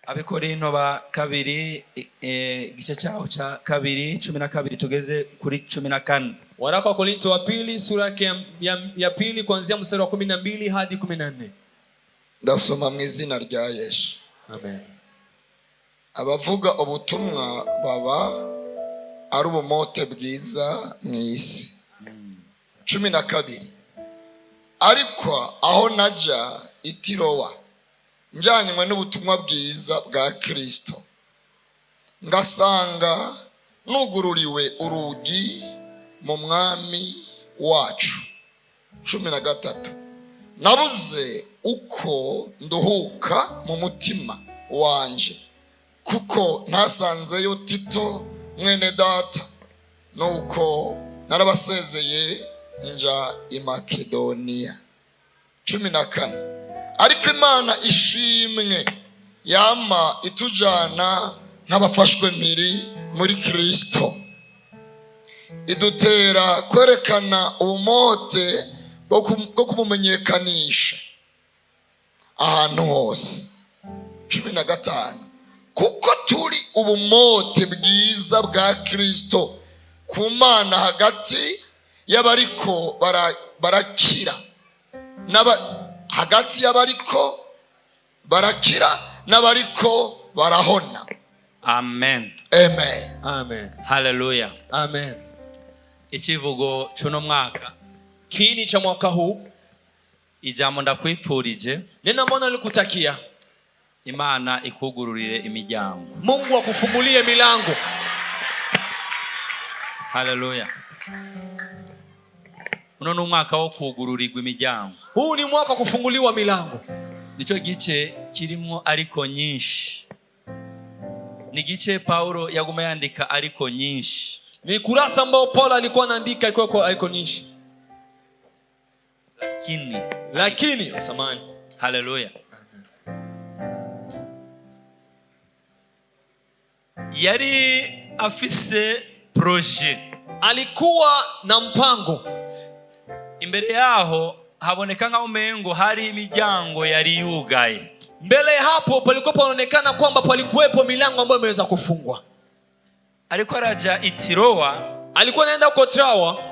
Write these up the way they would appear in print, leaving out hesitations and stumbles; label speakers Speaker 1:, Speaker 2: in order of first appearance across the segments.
Speaker 1: Abikorinto ba kabiri igice cyaho cha kabiri 12 tugeze kuri 14.
Speaker 2: Waraka wa Korinto wa pili sura ya pili kuanzia mstari wa 12 hadi 14.
Speaker 3: Ndasoma mu izina rya Yesu.
Speaker 2: Amen.
Speaker 3: Abavuga ubutumwa baba ari ubumote bwiza mu isi. 12. Ariko aho najya i Tirowa njyanywe n'ubutumwa bwiza bwa Kristo, ngasanga nugururiwe urugi mu mwami wacu. 13. Nabuze uko nduhuka mu mutima wanje, kuko ntasanzeyo Tito mwene data, nuko narabasezeye nja i Makedoniya. 14. Ariko Imana ishimwe yama itujana nk'abafashwe mpiri muri Kristo, idutera kwerekana ubumote bwo kumumenyekanisha ahantu hose. 15. Kuko turi ubumote bwiza bwa Kristo ku Mana hagati y'abariko barakira hagati y'abariko barakira n'abariko barahona.
Speaker 1: Amen.
Speaker 3: Amen.
Speaker 2: Amen.
Speaker 1: Hallelujah.
Speaker 2: Amen.
Speaker 1: Ikivugo cuno mwaka,
Speaker 2: kiini cha mwaka huu,
Speaker 1: ijambo ndakwifurije,
Speaker 2: neno mbona nikutakia
Speaker 1: Imana ikugururire imiryango.
Speaker 2: Mungu akufungulie milango.
Speaker 1: Hallelujah. Uno numwaka wo kugururirwa imiryango.
Speaker 2: Huu ni mwaka kufunguliwa milango.
Speaker 1: Nico gice kirimo ariko nyinshi. Ni gice Paulo yaguma yandika ariko nyinshi.
Speaker 2: Ni kurasa ambao Paulo alikuwa anaandika iko ariko nyinshi. Lakini samani.
Speaker 1: Hallelujah. Yari afise projet.
Speaker 2: Alikuwa na mpango.
Speaker 1: Imbere yaho haboneka nka umengo hari imiryango yari yugaye.
Speaker 2: Mbele hapo palikuwa panaonekana kwamba palikuwepo milango ambayo imeweza kufungwa.
Speaker 1: Alikuwa araja i Tirowa,
Speaker 2: alikuwa anaenda huko Tirowa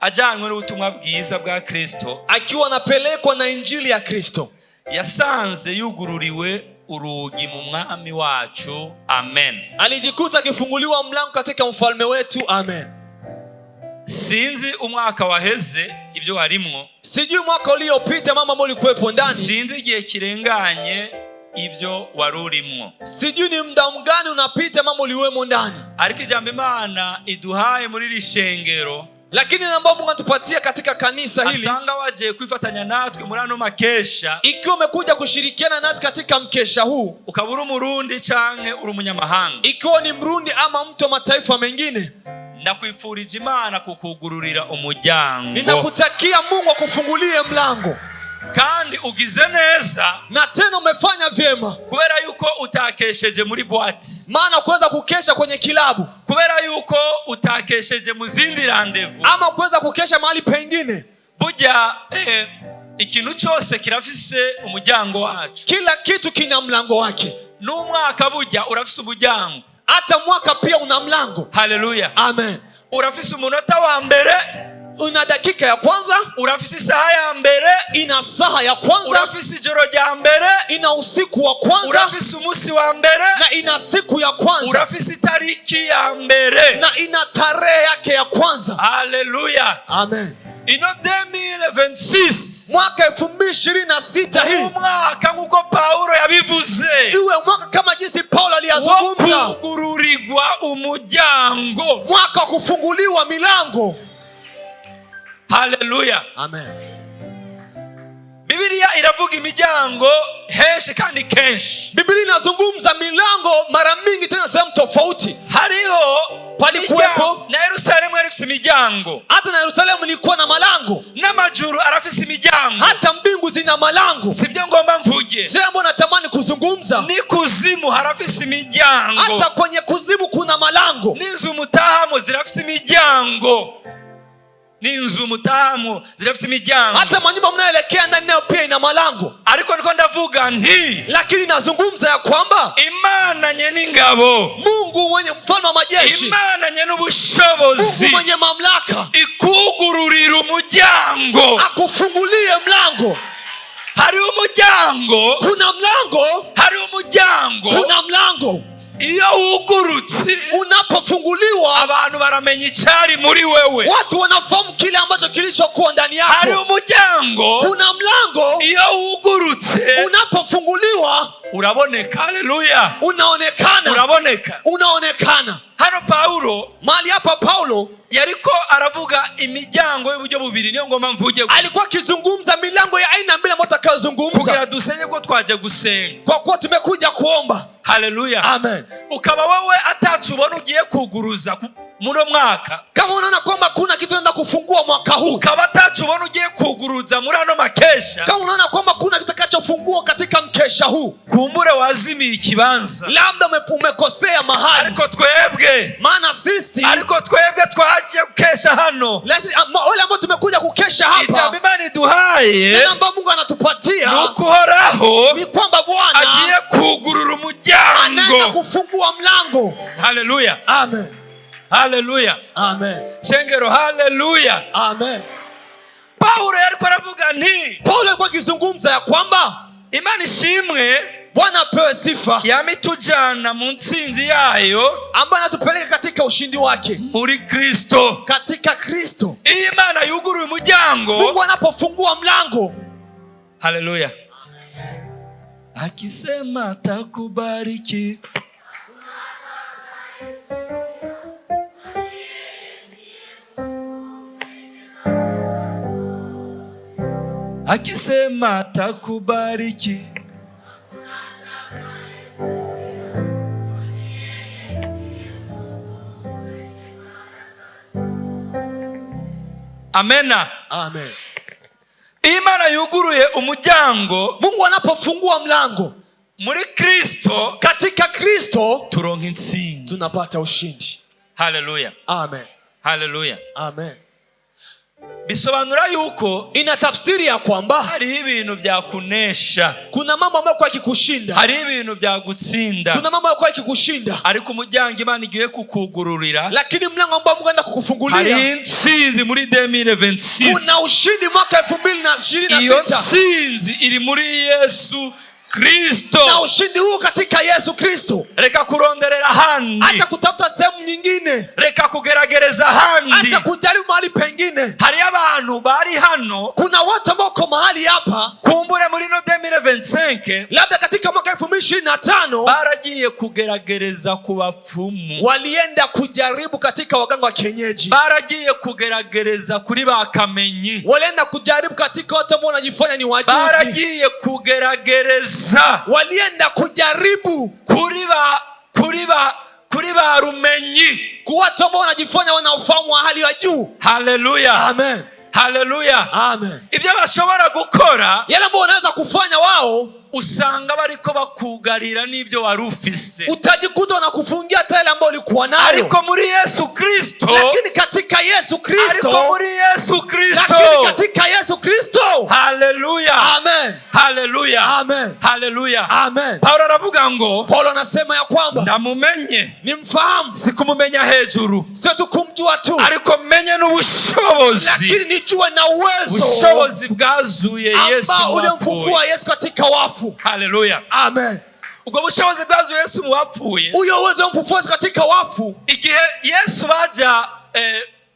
Speaker 1: ajanywe n'ubutumwa bwiza bwa Kristo,
Speaker 2: akiwa anapelekwa na injili ya Kristo.
Speaker 1: Yasanze yugururiwe urugi mu mwami wacu. Amen.
Speaker 2: Alijikuta akifunguliwa mlango katika mfalme wetu. Amen.
Speaker 1: Sinzi umwaka waheze ibyo warimwo,
Speaker 2: sijui mwaka uliopita mama mbona ulikuwepo ndani,
Speaker 1: sinzi igihe kirenganye ibyo warurimwo,
Speaker 2: sijui ni muda mgani unapita mama uliwemo ndani.
Speaker 1: Ariko ijambo Imana iduhaye muri rishengero,
Speaker 2: lakini namba Mungu atupatia katika kanisa hili,
Speaker 1: asanga waje kwifatanya natwe muri ano makesha,
Speaker 2: ikiwa umekuja kushirikiana nasi katika mkesha huu,
Speaker 1: ukabura umurundi canke uri umunyamahanga,
Speaker 2: ikiwa ni mrundi ama mtu wa mataifa mengine,
Speaker 1: ndakwifurije Imana kukugururira umuryango.
Speaker 2: Ninakutakia Mungu akufungulie mlango.
Speaker 1: Kandi ugize neza,
Speaker 2: na tena umefanya vyema,
Speaker 1: kubera yuko utakesheje muri boîte,
Speaker 2: maana kuweza kukesha kwenye kilabu,
Speaker 1: kubera yuko utakesheje mu zindi rendezvous,
Speaker 2: ama kuweza kukesha mahali pengine.
Speaker 1: Burya ikintu cyose kirafise umuryango wacu.
Speaker 2: Kila kitu kina mlango wake.
Speaker 1: N'umwaka burya urafise umuryango,
Speaker 2: hata mwaka pia una mlango.
Speaker 1: Hallelujah.
Speaker 2: Amen.
Speaker 1: Urafise umunota wa mbere,
Speaker 2: una dakika ya kwanza,
Speaker 1: urafise isaha ya mbere,
Speaker 2: ina saha ya kwanza,
Speaker 1: urafise ijoro rya mbere,
Speaker 2: ina usiku wa kwanza,
Speaker 1: urafise umunsi wa mbere,
Speaker 2: na ina siku ya kwanza,
Speaker 1: urafise itariki ya mbere,
Speaker 2: na ina tarehe yake ya kwanza.
Speaker 1: Hallelujah.
Speaker 2: Amen.
Speaker 1: Ino 2026,
Speaker 2: mwaka 2026 hii,
Speaker 1: umwaka nkuko Paulo yabivuze,
Speaker 2: iwe mwaka kama jinsi Paulo aliyazungumza,
Speaker 1: kugururirwa umuryango,
Speaker 2: mwaka kufunguliwa milango.
Speaker 1: Hallelujah.
Speaker 2: Amen.
Speaker 1: Biblia iravuga imiryango henshi kandi kenshi.
Speaker 2: Biblia inazungumza milango mara mingi tena sehemu tofauti.
Speaker 1: Hariho
Speaker 2: palikuwepo
Speaker 1: na Yerusalemu arafise imiryango,
Speaker 2: hata na Yerusalemu ilikuwa na malango,
Speaker 1: n'amajuru arafise imiryango,
Speaker 2: hata mbingu zina malango.
Speaker 1: Sibyo ngomba mvuge,
Speaker 2: sema natamani kuzungumza,
Speaker 1: ni kuzimu harafise imiryango,
Speaker 2: hata kwenye kuzimu kuna malango,
Speaker 1: n'inzu mutahamo zirafise imiryango. n'inzu mutamu zirafite imiryango,
Speaker 2: hata manyumba mnayoelekea ndani nayo pia ina malango.
Speaker 1: ariko niko ndavuga nti,
Speaker 2: lakini nazungumza ya kwamba
Speaker 1: Imana nyene ingabo,
Speaker 2: Mungu mwenye mfalme wa majeshi,
Speaker 1: Imana nyene ubushobozi,
Speaker 2: Mungu mwenye mamlaka,
Speaker 1: ikugururira umuryango.
Speaker 2: akufungulie mlango.
Speaker 1: Hari umuryango,
Speaker 2: Kuna mlango,
Speaker 1: hari umuryango,
Speaker 2: kuna mlango.
Speaker 1: iyo wugurutse
Speaker 2: Unapofunguliwa
Speaker 1: abantu baramenya icyari muri wewe.
Speaker 2: watu wanafahamu kile ambacho kilichokuwa ndani
Speaker 1: Hari
Speaker 2: yako.
Speaker 1: umuryango,
Speaker 2: Kuna mlango,
Speaker 1: iyo wugurutse
Speaker 2: unapofunguliwa
Speaker 1: uraboneka. Haleluya,
Speaker 2: unaonekana,
Speaker 1: uraboneka.
Speaker 2: unaonekana.
Speaker 1: Hano Paulo
Speaker 2: Mahali hapa Paulo
Speaker 1: yariko aravuga imiryango y'uburyo bubiri, niyo ngoma mvuge gusa,
Speaker 2: alikuwa akizungumza milango ya aina mbili ambayo tutakayozungumza,
Speaker 1: kugira dusenye ko twaje gusenga.
Speaker 2: kwa kuwa tumekuja kuomba.
Speaker 1: Haleluya.
Speaker 2: Amen.
Speaker 1: Ukaba wewe atacu ubona ugiye kuguruza muno mwaka,
Speaker 2: Kama unaona kwamba kuna kitu unaenda kufungua mwaka huu,
Speaker 1: ukaba atacu ubona ugiye kuguruza muri ano makesha,
Speaker 2: kama unaona kwamba kuna kitu kitakachofungua katika mkesha huu,
Speaker 1: kumbure wazimiye ikibanza,
Speaker 2: labda umekosea mahali.
Speaker 1: ariko twebwe twaje gukesha hano.
Speaker 2: Wale ambao tumekuja kukesha hapa,
Speaker 1: Ijambo Imana iduhaye
Speaker 2: neno ambalo Mungu anatupatia
Speaker 1: nuko Uhoraho
Speaker 2: ni kwamba Bwana
Speaker 1: agiye kugurura
Speaker 2: anaenda
Speaker 1: umuryango.
Speaker 2: kufungua mlango.
Speaker 1: Haleluya,
Speaker 2: Amen.
Speaker 1: haleluya,
Speaker 2: Amen.
Speaker 1: shengero, haleluya.
Speaker 2: Amen.
Speaker 1: Paulo yariko aravuga nti,
Speaker 2: Paulo alikuwa akizungumza ya kwamba
Speaker 1: Imana ishimwe
Speaker 2: Bwana apewe sifa,
Speaker 1: yamitujana mu ntsinzi yayo
Speaker 2: ambaye anatupeleka katika ushindi wake
Speaker 1: muri Kristo.
Speaker 2: katika Kristo.
Speaker 1: Iyo Imana yuguruye umuryango,
Speaker 2: Mungu anapofungua mlango,
Speaker 1: haleluya, akisema atakubariki, akisema atakubariki, amena.
Speaker 2: Amen.
Speaker 1: Imana yuguruye umuryango
Speaker 2: Mungu anapofungua mlango
Speaker 1: muri Kristo,
Speaker 2: katika Kristo,
Speaker 1: turonka intsinzi,
Speaker 2: tunapata ushindi.
Speaker 1: haleluya,
Speaker 2: Amen.
Speaker 1: haleluya.
Speaker 2: Amen.
Speaker 1: Bisobanura yuko
Speaker 2: Ina tafsiri ya kwamba
Speaker 1: hariho ibintu byakunesha,
Speaker 2: kuna mambo ambayo kwa kikushinda,
Speaker 1: hariho ibintu byagutsinda,
Speaker 2: kuna mambo ambayo kwa kikushinda,
Speaker 1: ariko umuryango Imana igiye kukugururira,
Speaker 2: lakini mlango ambao Mungu anaenda
Speaker 1: hariho
Speaker 2: kukufungulia,
Speaker 1: intsinzi muri 2026.
Speaker 2: kuna ushindi mwaka
Speaker 1: Iyo
Speaker 2: 2026,
Speaker 1: ntsinzi iri muri Yesu Kristo.
Speaker 2: na ushindi huu katika Yesu Kristo.
Speaker 1: Reka kuronderera handi,
Speaker 2: Acha kutafuta sehemu nyingine,
Speaker 1: reka kugeragereza handi.
Speaker 2: acha kujaribu mahali pengine.
Speaker 1: Hari abantu bari hano,
Speaker 2: Kuna watu ambao kwa mahali hapa,
Speaker 1: kumbure muri no 2025
Speaker 2: labda katika mwaka 2025
Speaker 1: baragiye kugeragereza ku bapfumu,
Speaker 2: walienda kujaribu katika waganga wa kienyeji,
Speaker 1: baragiye kugeragereza kuri bakamenyi,
Speaker 2: walienda kujaribu katika watu ambao wanajifanya ni wajuzi,
Speaker 1: baragiye kugerageza,
Speaker 2: walienda kujaribu
Speaker 1: kuri ba rumenyi,
Speaker 2: kwa watu ambao wanajifanya wana ufahamu wa hali ya juu.
Speaker 1: haleluya,
Speaker 2: Amen.
Speaker 1: haleluya.
Speaker 2: Amen.
Speaker 1: Ibyo bashobora gukora,
Speaker 2: Yale ambao wanaweza kufanya wao,
Speaker 1: usanga bariko bakugarira n'ibyo wari ufise,
Speaker 2: utajikuta wanakufungia hata yale ambayo ulikuwa nayo.
Speaker 1: ariko muri Yesu Kristo,
Speaker 2: Lakini katika Yesu Kristo,
Speaker 1: ariko muri Yesu Kristo,
Speaker 2: lakini katika Yesu Kristo.
Speaker 1: haleluya,
Speaker 2: Amen.
Speaker 1: haleluya,
Speaker 2: Amen.
Speaker 1: haleluya.
Speaker 2: Amen.
Speaker 1: Paulo aravuga ngo,
Speaker 2: Paulo anasema ya kwamba
Speaker 1: ndamumenye,
Speaker 2: nimfahamu,
Speaker 1: sikumumenya hejuru,
Speaker 2: sio tu kumjua tu,
Speaker 1: ariko menye n'ubushobozi,
Speaker 2: lakini nijue na uwezo
Speaker 1: ubushobozi bwazuye Yesu
Speaker 2: ambao
Speaker 1: mu
Speaker 2: ulimfufua
Speaker 1: bapfuye.
Speaker 2: Yesu katika wafu.
Speaker 1: Haleluya.
Speaker 2: Amen.
Speaker 1: Ubwo bushobozi bwazuye Yesu mu bapfuye,
Speaker 2: Huyo uwezo umfufua Yesu katika wafu,
Speaker 1: igihe Yesu baja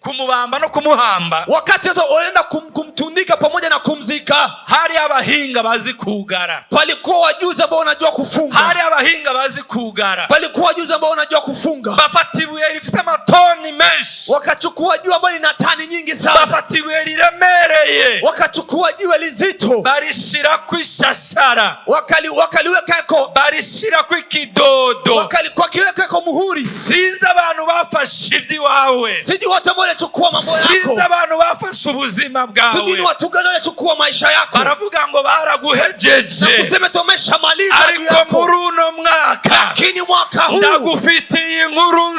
Speaker 1: kumubamba no kumuhamba,
Speaker 2: wakati Yesu walienda kumtundika pamoja na kumzika,
Speaker 1: hari abahinga bazi kugara,
Speaker 2: palikuwa wajuzi ambao wanajua kufunga,
Speaker 1: hari abahinga bazi kugara,
Speaker 2: palikuwa wajuzi ambao wanajua kufunga.
Speaker 1: bafata ibuye rifise amatoni menshi,
Speaker 2: Wakachukua jiwe ambalo lina tani nyingi sana,
Speaker 1: bafata ibuye riremereye,
Speaker 2: wakachukua jiwe lizito,
Speaker 1: barishira kwishashara,
Speaker 2: wakaliweka ko,
Speaker 1: barishira kwikidodo.
Speaker 2: wakiweka ko muhuri.
Speaker 1: Sinzi abantu bafashe iby'iwawe,
Speaker 2: Sijui watu ambao walichukua mambo
Speaker 1: sinzi
Speaker 2: yako,
Speaker 1: abantu bafashe ubuzima
Speaker 2: sijui
Speaker 1: bwawe,
Speaker 2: watu gani walichukua maisha yako,
Speaker 1: baravuga ngo
Speaker 2: na
Speaker 1: baraguhejeje,
Speaker 2: kusema tumeshamaliza
Speaker 1: ariko muri uno mwaka mwaka
Speaker 2: lakini mwaka huu
Speaker 1: ndagufitiye inkuru
Speaker 2: nina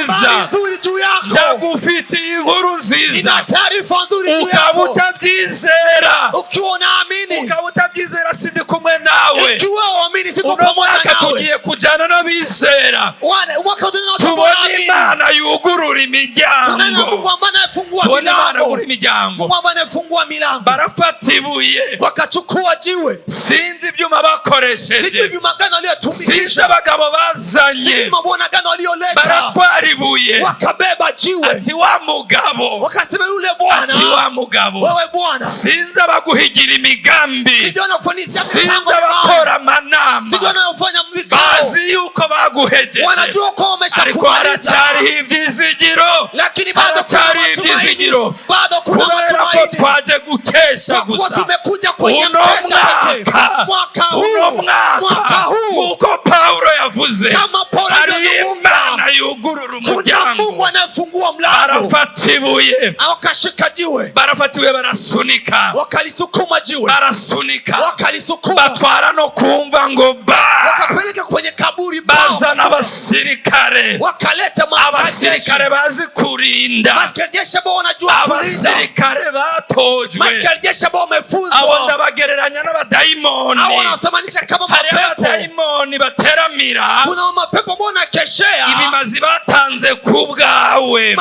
Speaker 1: nziza,
Speaker 2: habari nzuri juu yako,
Speaker 1: ndagufitiye inkuru nziza.
Speaker 2: nina taarifa nzuri juu
Speaker 1: Ukaba
Speaker 2: yako.
Speaker 1: utabyizera,
Speaker 2: Ukiwa unaamini,
Speaker 1: ukaba utabyizera, sindi kumwe nawe.
Speaker 2: ikiwa uamini, siko
Speaker 1: Uno
Speaker 2: pamoja
Speaker 1: mwaka
Speaker 2: nawe.
Speaker 1: tugiye kujana n'abizera,
Speaker 2: Mwaka ujao
Speaker 1: tubona Imana yugurura imiryango,
Speaker 2: Mungu ambaye anafungua
Speaker 1: tubona Imana
Speaker 2: milango.
Speaker 1: yugurura imiryango.
Speaker 2: Mungu ambaye anafungua milango.
Speaker 1: Barafata ibuye,
Speaker 2: Wakachukua jiwe,
Speaker 1: sinzi ibyuma bakoresheje,
Speaker 2: sijui vyuma gani
Speaker 1: sinzi
Speaker 2: waliotumikisha,
Speaker 1: abagabo
Speaker 2: sijui
Speaker 1: bazanye,
Speaker 2: mabwana gani walioleta,
Speaker 1: baratwara ibuye.
Speaker 2: wakabeba jiwe,
Speaker 1: Ati wa mugabo,
Speaker 2: wakasema yule
Speaker 1: ati
Speaker 2: bwana,
Speaker 1: wa mugabo,
Speaker 2: wewe bwana,
Speaker 1: sinzi abaguhigira imigambi,
Speaker 2: sijui wanafanisha
Speaker 1: sinzi
Speaker 2: mipango
Speaker 1: abakora
Speaker 2: yao,
Speaker 1: amanama,
Speaker 2: sijui wanafanya vikao,
Speaker 1: bazi yuko baguhejeje,
Speaker 2: wanajua kwa
Speaker 1: ariko
Speaker 2: wameshakumaliza,
Speaker 1: haracyariho ibyizigiro,
Speaker 2: lakini bado kuna
Speaker 1: haracyariho ibyizigiro,
Speaker 2: matumaini, bado kuna
Speaker 1: kubera ko
Speaker 2: matumaini.
Speaker 1: twaje gukesha
Speaker 2: Kwa kuwa
Speaker 1: gusa.
Speaker 2: tumekuja kwenye
Speaker 1: Uno
Speaker 2: mkesha pekee. Mwaka
Speaker 1: mwaka
Speaker 2: huu
Speaker 1: nkuko Paulo yavuze,
Speaker 2: kama Paulo
Speaker 1: hari
Speaker 2: alivyozungumza,
Speaker 1: Imana yugurura
Speaker 2: kuna Mungu
Speaker 1: umuryango.
Speaker 2: anayefungua mlango.
Speaker 1: Barafata ibuye,
Speaker 2: Wakashika jiwe,
Speaker 1: barafata ibuye, barasunika,
Speaker 2: wakalisukuma jiwe,
Speaker 1: barasunika,
Speaker 2: wakalisukuma,
Speaker 1: batwara no kumva ngo
Speaker 2: wakapeleka kwenye kaburi,
Speaker 1: bazana abasirikare,
Speaker 2: wakaleta
Speaker 1: abasirikare bazi kurinda,
Speaker 2: maskari jeshi ambao wanajua kulinda,
Speaker 1: abasirikare batojwe.
Speaker 2: maskari jeshi ambao
Speaker 1: Abo
Speaker 2: wamefunzwa,
Speaker 1: ndabagereranya n'abadayimoni.
Speaker 2: hao wanasamanisha kama
Speaker 1: Hari
Speaker 2: mapepo.
Speaker 1: abadayimoni bateramira
Speaker 2: Kuna mapepo ambao wanakeshea
Speaker 1: ibimazi batanze ku bwawe,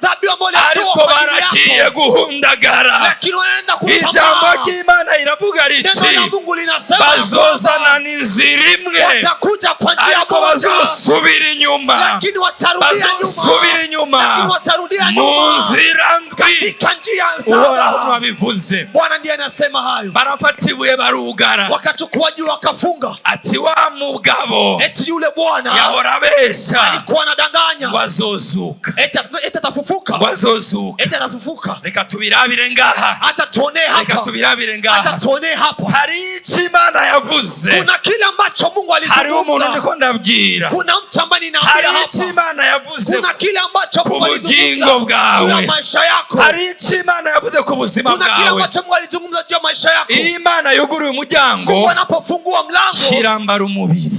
Speaker 2: dhabihu ambao walitoa
Speaker 1: ariko
Speaker 2: kwa ajili
Speaker 1: baragiye
Speaker 2: yako,
Speaker 1: guhundagara.
Speaker 2: lakini wanaenda
Speaker 1: Ijambo
Speaker 2: kusambaa.
Speaker 1: ry'Imana iravuga
Speaker 2: Neno
Speaker 1: riti,
Speaker 2: la Mungu linasema
Speaker 1: bazozanana inzira imwe,
Speaker 2: watakuja kwa njia
Speaker 1: ariko
Speaker 2: moja,
Speaker 1: bazosubira inyuma,
Speaker 2: lakini watarudia
Speaker 1: bazosubira
Speaker 2: nyuma, lakini
Speaker 1: inyuma
Speaker 2: watarudia
Speaker 1: mu
Speaker 2: nyuma
Speaker 1: nzira ndwi.
Speaker 2: katika njia
Speaker 1: Uhoraho
Speaker 2: saba.
Speaker 1: wabivuze.
Speaker 2: Bwana ndiye anasema hayo.
Speaker 1: Barafata ibuye barugara,
Speaker 2: Wakachukua juu wakafunga,
Speaker 1: ati wa mugabo
Speaker 2: eti yule bwana
Speaker 1: yahora abesha
Speaker 2: alikuwa anadanganya,
Speaker 1: ngo azozuka,
Speaker 2: eti atafufuka,
Speaker 1: ngo azozuka.
Speaker 2: eti atafufuka.
Speaker 1: Reka tubirabire ngaha,
Speaker 2: Acha tuonee
Speaker 1: reka
Speaker 2: hapa,
Speaker 1: tubirabire
Speaker 2: acha
Speaker 1: ngaha.
Speaker 2: tuonee hapa.
Speaker 1: Hari icyo Imana yavuze,
Speaker 2: Kuna kile ambacho Mungu
Speaker 1: hari umuntu
Speaker 2: alizungumza,
Speaker 1: ndiko ndabwira,
Speaker 2: kuna mtu ambaye ninaambia
Speaker 1: hari icyo
Speaker 2: hapa,
Speaker 1: Imana yavuze
Speaker 2: kuna kile ambacho
Speaker 1: ku
Speaker 2: Mungu
Speaker 1: bugingo
Speaker 2: alizungumza juu ya
Speaker 1: bwawe,
Speaker 2: maisha yako,
Speaker 1: hari icyo Imana yavuze ku buzima
Speaker 2: kuna kile
Speaker 1: bwawe.
Speaker 2: ambacho Mungu alizungumza juu ya maisha yako.
Speaker 1: Iyo Imana yuguruye umuryango,
Speaker 2: Mungu anapofungua mlango,
Speaker 1: kirambara umubiri.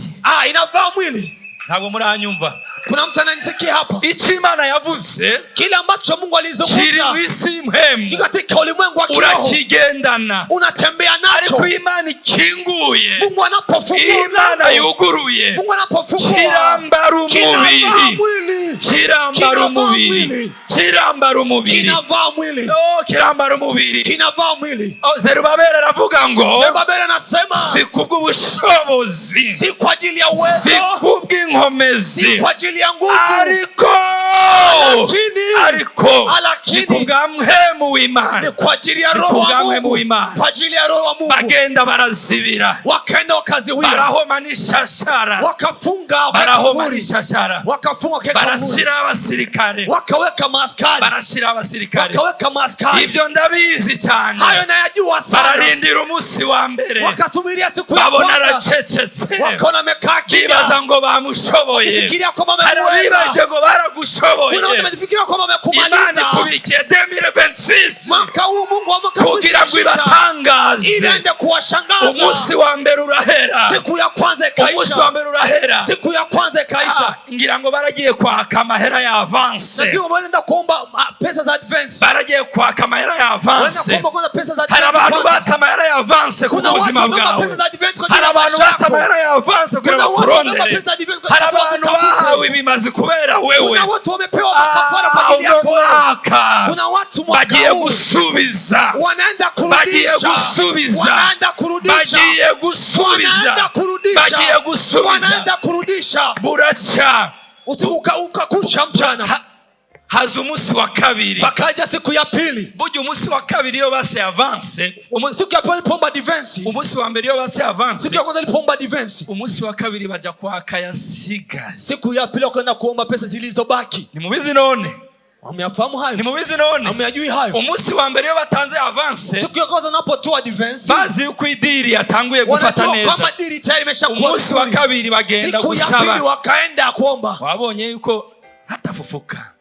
Speaker 2: inavaa mwili.
Speaker 1: Ntabwo muranyumva?
Speaker 2: Kuna mtu ananisikia hapa?
Speaker 1: Icyo Imana yavuze
Speaker 2: Kile ambacho Mungu
Speaker 1: kiri
Speaker 2: alizungumza
Speaker 1: mu isi impemu,
Speaker 2: katika ulimwengu wa kiroho
Speaker 1: urakigendana.
Speaker 2: unatembea
Speaker 1: Ariko
Speaker 2: nacho.
Speaker 1: Imana ikinguye,
Speaker 2: Mungu anapofungua
Speaker 1: Imana
Speaker 2: mlango,
Speaker 1: yuguruye,
Speaker 2: Mungu anapofungua
Speaker 1: kirambara
Speaker 2: kinavaa
Speaker 1: umubiri,
Speaker 2: mwili,
Speaker 1: kirambara umubiri, kirambara umubiri,
Speaker 2: kinavaa mwili,
Speaker 1: kirambara umubiri.
Speaker 2: kinavaa mwili.
Speaker 1: Zerubabeli aravuga ngo
Speaker 2: Zerubabeli anasema
Speaker 1: si kubw'ubushobozi,
Speaker 2: si kwa ajili ya
Speaker 1: si
Speaker 2: uwezo,
Speaker 1: kubw'inkomezi,
Speaker 2: si kwa ajili ya nguvu,
Speaker 1: ariko
Speaker 2: lakini
Speaker 1: ni kubwa mpemu w'Imana,
Speaker 2: ni kwa ajili ya
Speaker 1: ni
Speaker 2: roho
Speaker 1: kubwa
Speaker 2: wa
Speaker 1: mpemu
Speaker 2: Mungu,
Speaker 1: w'Imana.
Speaker 2: kwa ajili ya roho wa Mungu.
Speaker 1: Bagenda barazibira,
Speaker 2: Wakaenda wakaziwia,
Speaker 1: barahoma n'ishashara,
Speaker 2: wakafunga,
Speaker 1: barahoma n'ishashara,
Speaker 2: wakafunga,
Speaker 1: barashira abasirikare,
Speaker 2: wakaweka maaskari,
Speaker 1: barashira abasirikare.
Speaker 2: wakaweka maaskari.
Speaker 1: Ibyo ndabizi cyane.
Speaker 2: Hayo nayajua sana.
Speaker 1: Bararindira umunsi wa mbere,
Speaker 2: Wakasubiria siku ya
Speaker 1: babona
Speaker 2: kwanza,
Speaker 1: aracecetse,
Speaker 2: wakaona amekaa kimya,
Speaker 1: bibaza ngo bamushoboye.
Speaker 2: fikiria kwamba
Speaker 1: Hari
Speaker 2: amemweza.
Speaker 1: abibaje ngo baragushoboye.
Speaker 2: Kuna watu wamefikiria kwamba
Speaker 1: Imana
Speaker 2: amekumaliza.
Speaker 1: ikubikiye 2026
Speaker 2: Mwaka huu Mungu wa mwaka
Speaker 1: kugira ngo
Speaker 2: 2026
Speaker 1: ibatangaze.
Speaker 2: iende kuwashangaza.
Speaker 1: Umunsi wa mbere urahera,
Speaker 2: Siku ya kwanza
Speaker 1: umunsi wa
Speaker 2: ikaisha,
Speaker 1: mbere urahera.
Speaker 2: siku ya kwanza ikaisha.
Speaker 1: Ngira ngo baragiye kwaka amahera ya avance,
Speaker 2: Sio wanaenda kuomba pesa za advance.
Speaker 1: baragiye kwaka amahera ya
Speaker 2: Wanaenda
Speaker 1: avance.
Speaker 2: kuomba kwanza pesa za advance.
Speaker 1: Hari abantu
Speaker 2: kwanza.
Speaker 1: batse amahera ya avance ku
Speaker 2: Kuna watu
Speaker 1: buzima
Speaker 2: wanaomba
Speaker 1: bwawe,
Speaker 2: pesa za advance kwa
Speaker 1: hari
Speaker 2: ajili ya
Speaker 1: abantu
Speaker 2: maisha
Speaker 1: batse
Speaker 2: yako.
Speaker 1: amahera ya avance kugira
Speaker 2: Kuna
Speaker 1: ngo
Speaker 2: watu wanaomba
Speaker 1: kurondere,
Speaker 2: pesa za advance kwa
Speaker 1: hari
Speaker 2: sababu
Speaker 1: abantu
Speaker 2: watafute.
Speaker 1: bahawe ibimazi kubera wewe.
Speaker 2: Kuna watu wamepewa makafara kwa ajili
Speaker 1: Uno
Speaker 2: yako.
Speaker 1: mwaka
Speaker 2: Kuna watu mwaka
Speaker 1: bagiye
Speaker 2: huu
Speaker 1: gusubiza,
Speaker 2: wanaenda
Speaker 1: bagiye
Speaker 2: kurudisha,
Speaker 1: gusubiza,
Speaker 2: wanaenda kurudisha,
Speaker 1: bagiye gusubiza,
Speaker 2: wanaenda kurudisha,
Speaker 1: bagiye gusubiza.
Speaker 2: wanaenda kurudisha.
Speaker 1: Buraca
Speaker 2: Ukakucha mchana,
Speaker 1: haza umunsi wa kabiri.
Speaker 2: pakaja siku ya pili.
Speaker 1: Burya umunsi wa kabiri iyo base avance,
Speaker 2: Siku ya pili pomba defense,
Speaker 1: umunsi wa mbere iyo base avance,
Speaker 2: siku ya kwanza pomba defense,
Speaker 1: umunsi wa kabiri baja kwaka yasigaye.
Speaker 2: siku ya pili wakaenda kuomba pesa zilizobaki.
Speaker 1: Ni mubizi none,
Speaker 2: Wameyafahamu hayo?
Speaker 1: ni mubizi none.
Speaker 2: Wameyajui hayo?
Speaker 1: Umunsi wa mbere iyo batanze avance,
Speaker 2: Siku ya kwanza napotoa defense,
Speaker 1: bazi yuko idiri yatanguye gufata
Speaker 2: wanajua
Speaker 1: neza.
Speaker 2: kama dili tayari imeshakuwa.
Speaker 1: Umunsi wa kabiri bagenda
Speaker 2: Siku ya pili
Speaker 1: gusaba,
Speaker 2: wakaenda kuomba.
Speaker 1: wabonye yuko hatafufuka,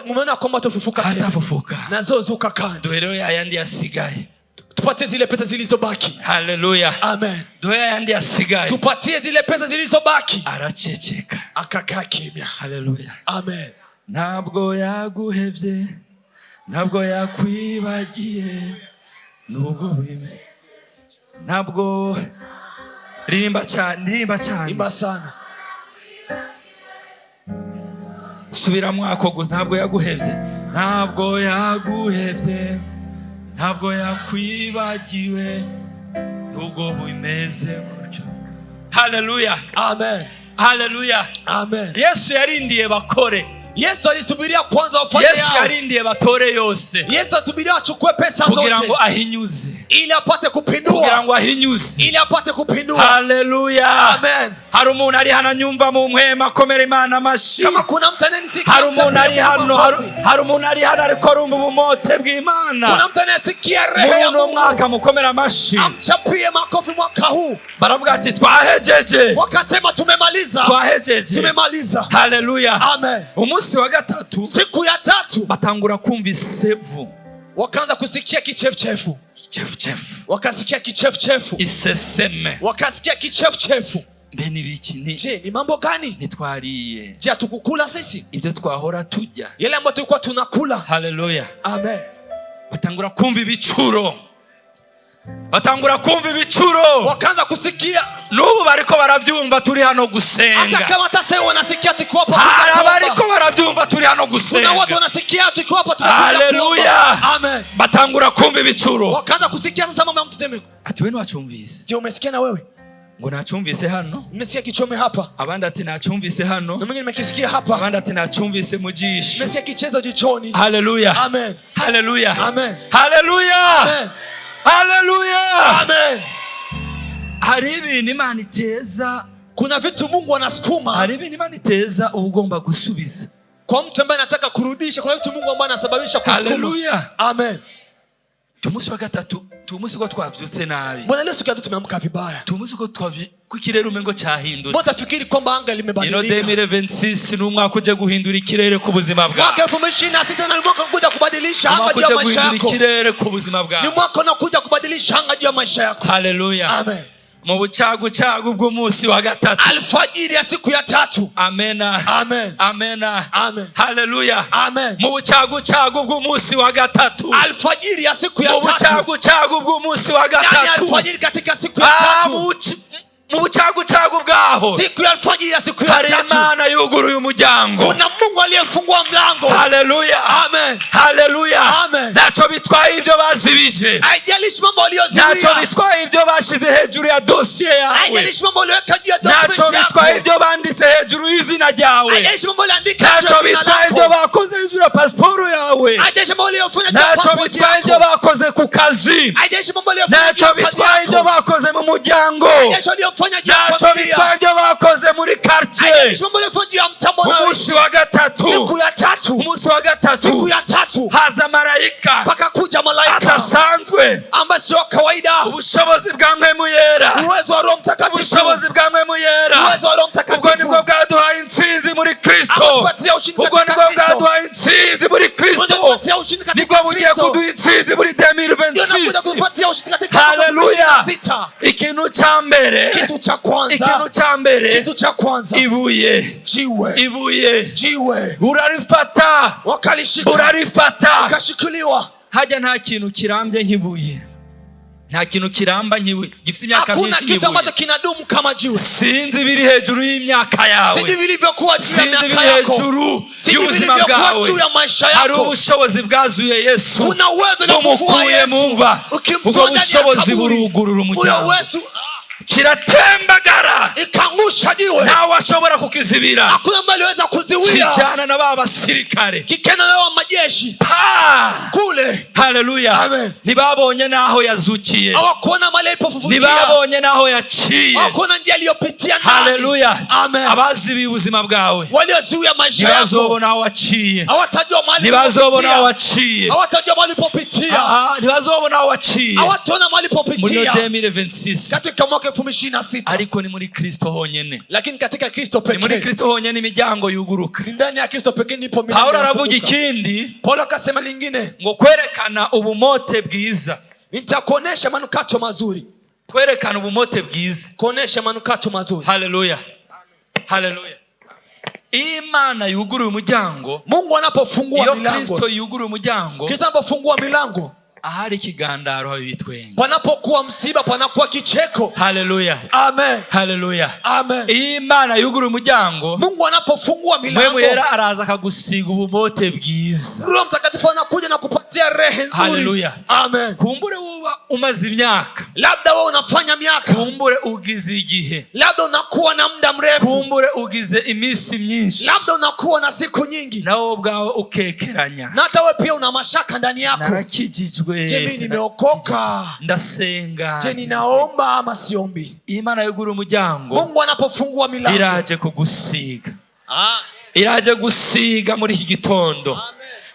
Speaker 2: Mumeona kwamba tufufuka tena
Speaker 1: hatafufuka.
Speaker 2: nazo zuka kando.
Speaker 1: Ndio yayandi yasigaye.
Speaker 2: tupatie zile pesa zilizobaki.
Speaker 1: Haleluya.
Speaker 2: Amen.
Speaker 1: Duhe yandi asigaye.
Speaker 2: Tupatie zile pesa zilizobaki.
Speaker 1: Araceceka.
Speaker 2: Akakaa kimya.
Speaker 1: Haleluya.
Speaker 2: Amen.
Speaker 1: Ntabwo yaguhevye, ntabwo yakwibagiye, nubwo bime. Ntabwo ririmba cyane.
Speaker 2: Imba sana.
Speaker 1: Subira mwako gusa, ntabwo yaguhevye, ntabwo yaguhevye, ntabwo yakwibagiwe, nubwo bimeze gutyo. Haleluya.
Speaker 2: Amen.
Speaker 1: Haleluya.
Speaker 2: Amen.
Speaker 1: Yesu yarindiye bakore.
Speaker 2: Yesu alisubiria kwanza wafanye yao.
Speaker 1: Yesu yarindiye batore yose.
Speaker 2: Yesu asubiria achukue pesa zote
Speaker 1: kugira ngo ahinyuze,
Speaker 2: ili apate kupindua,
Speaker 1: kugira ngo ahinyuze,
Speaker 2: ili apate kupindua.
Speaker 1: Haleluya.
Speaker 2: Amen.
Speaker 1: Hari umuntu ari hano nyumva mu mwema komera Imana amashi.
Speaker 2: Kama kuna mtu ananisikia,
Speaker 1: hari umuntu ari hano, hari umuntu ari hano ariko rumva ubumote bw'Imana.
Speaker 2: Kuna mtu anasikia roho ya Mungu.
Speaker 1: Mwaka mukomera amashi.
Speaker 2: Amchapie makofi mwaka huu.
Speaker 1: Baravuga ati twahejeje.
Speaker 2: Wakasema tumemaliza.
Speaker 1: Twahejeje.
Speaker 2: Tumemaliza.
Speaker 1: Haleluya.
Speaker 2: Amen.
Speaker 1: Umunsi wa gatatu,
Speaker 2: siku ya tatu,
Speaker 1: batangura kumva isevu.
Speaker 2: Wakaanza kusikia kichefuchefu. Wakasikia kichefuchefu.
Speaker 1: Iseseme.
Speaker 2: Wakasikia kichefuchefu.
Speaker 1: Beni bikini.
Speaker 2: Je, ni mambo gani?
Speaker 1: Nitwariye.
Speaker 2: Je, tukukula sisi?
Speaker 1: Ibyo twahora tujya.
Speaker 2: Yale ambayo tulikuwa tunakula.
Speaker 1: Haleluya.
Speaker 2: Amen.
Speaker 1: Batangura kumva ibicuro. Batangura kumva ibicuro.
Speaker 2: Wakaanza kusikia.
Speaker 1: Nubu bariko baravyumva turi hano gusenga.
Speaker 2: Hata kama hata sasa wanasikia tukiwa hapa.
Speaker 1: Hari bariko baravyumva turi hano gusenga.
Speaker 2: Kuna watu wanasikia tukiwa hapa tunakuja.
Speaker 1: Haleluya.
Speaker 2: Amen.
Speaker 1: Batangura kumva ibicuro.
Speaker 2: Wakaanza kusikia sasa mama mtutemeko.
Speaker 1: Ati wewe wachumvise.
Speaker 2: Je, umesikia na wewe?
Speaker 1: Ngo nachumvise hano.
Speaker 2: Nimesikia kichome hapa.
Speaker 1: Abandi ati nachumvise hano.
Speaker 2: Na mwingine nimekisikia hapa.
Speaker 1: Abandi ati nachumvise mujisho.
Speaker 2: Nimesikia kichezo jichoni.
Speaker 1: Haleluya.
Speaker 2: Amen.
Speaker 1: Haleluya.
Speaker 2: Amen.
Speaker 1: Haleluya.
Speaker 2: Amen.
Speaker 1: Haleluya.
Speaker 2: Amen.
Speaker 1: Hari ibintu Imana iteza.
Speaker 2: Kuna vitu Mungu anasukuma.
Speaker 1: Hari ibintu Imana iteza ugomba gusubiza.
Speaker 2: Kwa mtu ambaye anataka kurudisha, kuna vitu Mungu ambaye anasababisha kusukuma.
Speaker 1: Haleluya.
Speaker 2: Amen.
Speaker 1: Tumusi wa gatatu, tumusi ko twavyutse nabi.
Speaker 2: Mbona leo siku ya tatu tumeamka vibaya?
Speaker 1: Tumusi ko kwikirere umengo cyahindutse.
Speaker 2: Mbona fikiri kwamba anga limebadilika?
Speaker 1: 2026 ni umwaka uje guhindura ikirere ku buzima bwawe.
Speaker 2: Mwaka 2026 ni mwaka kuja kubadilisha anga juu ya maisha yako.
Speaker 1: Ikirere ku buzima bwawe.
Speaker 2: Ni mwaka unakuja kubadilisha anga juu ya maisha yako.
Speaker 1: Haleluya.
Speaker 2: Amen.
Speaker 1: Mu bucagu bw'umunsi wa gatatu.
Speaker 2: Alfajiri ya siku ya tatu.
Speaker 1: Amena.
Speaker 2: Amen.
Speaker 1: Amena.
Speaker 2: Amen.
Speaker 1: Haleluya.
Speaker 2: Amen.
Speaker 1: Mu bucagu bw'umunsi wa gatatu.
Speaker 2: Alfajiri ya siku ya tatu.
Speaker 1: Mu bucagu bw'umunsi wa gatatu.
Speaker 2: Yani alfajiri katika siku ya tatu.
Speaker 1: Mu bucagu bwaho.
Speaker 2: Siku ya alfajiri ya siku ya tatu.
Speaker 1: Hari Imana yuguruye umuryango.
Speaker 2: Kuna Mungu aliyefungua mlango.
Speaker 1: Haleluya.
Speaker 2: Amen.
Speaker 1: Haleluya.
Speaker 2: Amen.
Speaker 1: Nacho bitwaye ibyo bazibije.
Speaker 2: Haijalishi mambo walioziwia.
Speaker 1: Nacho bitwaye ibyo bashize hejuru ya dossier yawe.
Speaker 2: Haijalishi mambo walioweka juu ya document yako.
Speaker 1: Nacho bitwaye ibyo banditse hejuru y'izina ryawe.
Speaker 2: Haijalishi mambo waliandika juu ya
Speaker 1: nacho bitwaye ibyo bakoze hejuru ya pasiporo yawe.
Speaker 2: Haijalishi mambo waliofanya juu ya
Speaker 1: nacho
Speaker 2: passport
Speaker 1: bitwaye ibyo bakoze ku kazi.
Speaker 2: Haijalishi mambo waliofanya juu ya
Speaker 1: nacho bitwaye ibyo bakoze mu muryango.
Speaker 2: Haijalishi waliofanya juu ya familia.
Speaker 1: bitwaye ibyo bakoze muri quartier.
Speaker 2: Haijalishi mambo waliofanya juu ya mtambo nawe.
Speaker 1: Umunsi wa gatatu.
Speaker 2: Siku ya tatu.
Speaker 1: Umunsi wa gatatu.
Speaker 2: Siku ya tatu.
Speaker 1: Haza marayika.
Speaker 2: Pakakuja malaika.
Speaker 1: Atasanzwe.
Speaker 2: Ambaye sio kawaida.
Speaker 1: Ubushobozi bwa Mwemu Yera.
Speaker 2: Uwezo wa Roho Mtakatifu.
Speaker 1: Ubushobozi bwa Mwemu Yera.
Speaker 2: Uwezo wa Roho Mtakatifu.
Speaker 1: Ubwo nibwo bwaduhaye intsinzi muri Kristo. Ubwo nibwo bwaduhaye intsinzi muri Kristo. Nibwo bugiye kuduha intsinzi muri 2026. Haleluya. Ikintu cya mbere.
Speaker 2: Kitu cha kwanza.
Speaker 1: Ikintu cya mbere.
Speaker 2: Kitu cha kwanza.
Speaker 1: Ibuye.
Speaker 2: Jiwe.
Speaker 1: Ibuye.
Speaker 2: Jiwe.
Speaker 1: Urarifata.
Speaker 2: Wakalishika.
Speaker 1: Urarifata.
Speaker 2: Wakashikiliwa.
Speaker 1: Hajya nta kintu kirambye nk'ibuye. Nta kintu kiramba nk'ibuye. Gifite imyaka myinshi nk'ibuye.
Speaker 2: Hakuna kitu ambacho kinadumu kama jiwe.
Speaker 1: Sinzi biri hejuru y'imyaka yawe.
Speaker 2: Sinzi vilivyokuwa juu ya miaka yako.
Speaker 1: hejuru y'ubuzima bwawe. Hari ubushobozi bwazuye Yesu.
Speaker 2: Kuna uwezo na kufufua Yesu.
Speaker 1: Ubwo bushobozi burugurura umuryango. Kiratembagara.
Speaker 2: Ikangusha jiwe.
Speaker 1: Nta washobora kukizibira.
Speaker 2: Hakuna ambaye aliweza kuziwia.
Speaker 1: Kijana na baba basirikare.
Speaker 2: Kikena na majeshi. Kule.
Speaker 1: Haleluya.
Speaker 2: Amen.
Speaker 1: Ntibabonye naho yazukiye.
Speaker 2: Hawakuona mahali alipofufukia.
Speaker 1: Ntibabonye naho yaciye.
Speaker 2: Hawakuona njia aliyopitia ndani.
Speaker 1: Haleluya.
Speaker 2: Amen.
Speaker 1: Abazibiye ubuzima bwawe.
Speaker 2: Waliozuia maisha yako.
Speaker 1: Ntibazobona aho waciye.
Speaker 2: Hawatajua mahali
Speaker 1: ntibazobona aho waciye.
Speaker 2: Hawatajua mahali alipopitia.
Speaker 1: Ntibazobona aho waciye.
Speaker 2: Hawataona mahali alipopitia.
Speaker 1: Muri 2026.
Speaker 2: Katika mwaka 2026.
Speaker 1: Ariko ni muri Kristo honyene.
Speaker 2: Lakini katika Kristo pekee.
Speaker 1: Ni muri Kristo honyene imiryango yuguruka.
Speaker 2: Ni ndani ya Kristo pekee ndipo milango.
Speaker 1: Paulo aravuga ikindi.
Speaker 2: Paulo akasema lingine.
Speaker 1: Ngo kwerekana ubumote bwiza.
Speaker 2: Nitakuonesha manukato mazuri.
Speaker 1: Kwerekana ubumote bwiza.
Speaker 2: Kuonesha manukato mazuri.
Speaker 1: Haleluya. Haleluya. Imana yuguruye umuryango.
Speaker 2: Mungu anapofungua milango.
Speaker 1: Kristo yuguruye umuryango.
Speaker 2: Kristo anapofungua milango.
Speaker 1: Ahari kigandaro habi bitwenga.
Speaker 2: Panapokuwa msiba panakuwa kicheko.
Speaker 1: Haleluya.
Speaker 2: Amen.
Speaker 1: Haleluya.
Speaker 2: Amen.
Speaker 1: Imana yuguruye umuryango.
Speaker 2: Mungu anapofungua milango.
Speaker 1: Mwe yera araza akagusiga ubumote bwiza.
Speaker 2: Roho Mtakatifu anakuja na kupatia rehe nzuri.
Speaker 1: Haleluya.
Speaker 2: Amen.
Speaker 1: Kumbure uba umaze imyaka.
Speaker 2: Labda wewe unafanya miaka.
Speaker 1: Kumbure ugize igihe.
Speaker 2: Labda unakuwa na muda mrefu.
Speaker 1: Kumbure ugize imisi myinshi.
Speaker 2: Labda unakuwa na siku nyingi.
Speaker 1: Nawe ubwawe ukekeranya.
Speaker 2: Na hata wewe pia una mashaka ndani yako.
Speaker 1: Narakijijwe.
Speaker 2: Je, mimi nimeokoka?
Speaker 1: Ndasenga.
Speaker 2: Je, ninaomba ama siombi?
Speaker 1: Imana yuguruye umuryango.
Speaker 2: Mungu anapofungua milango.
Speaker 1: Iraje kugusiga. Iraje gusiga muri iki gitondo.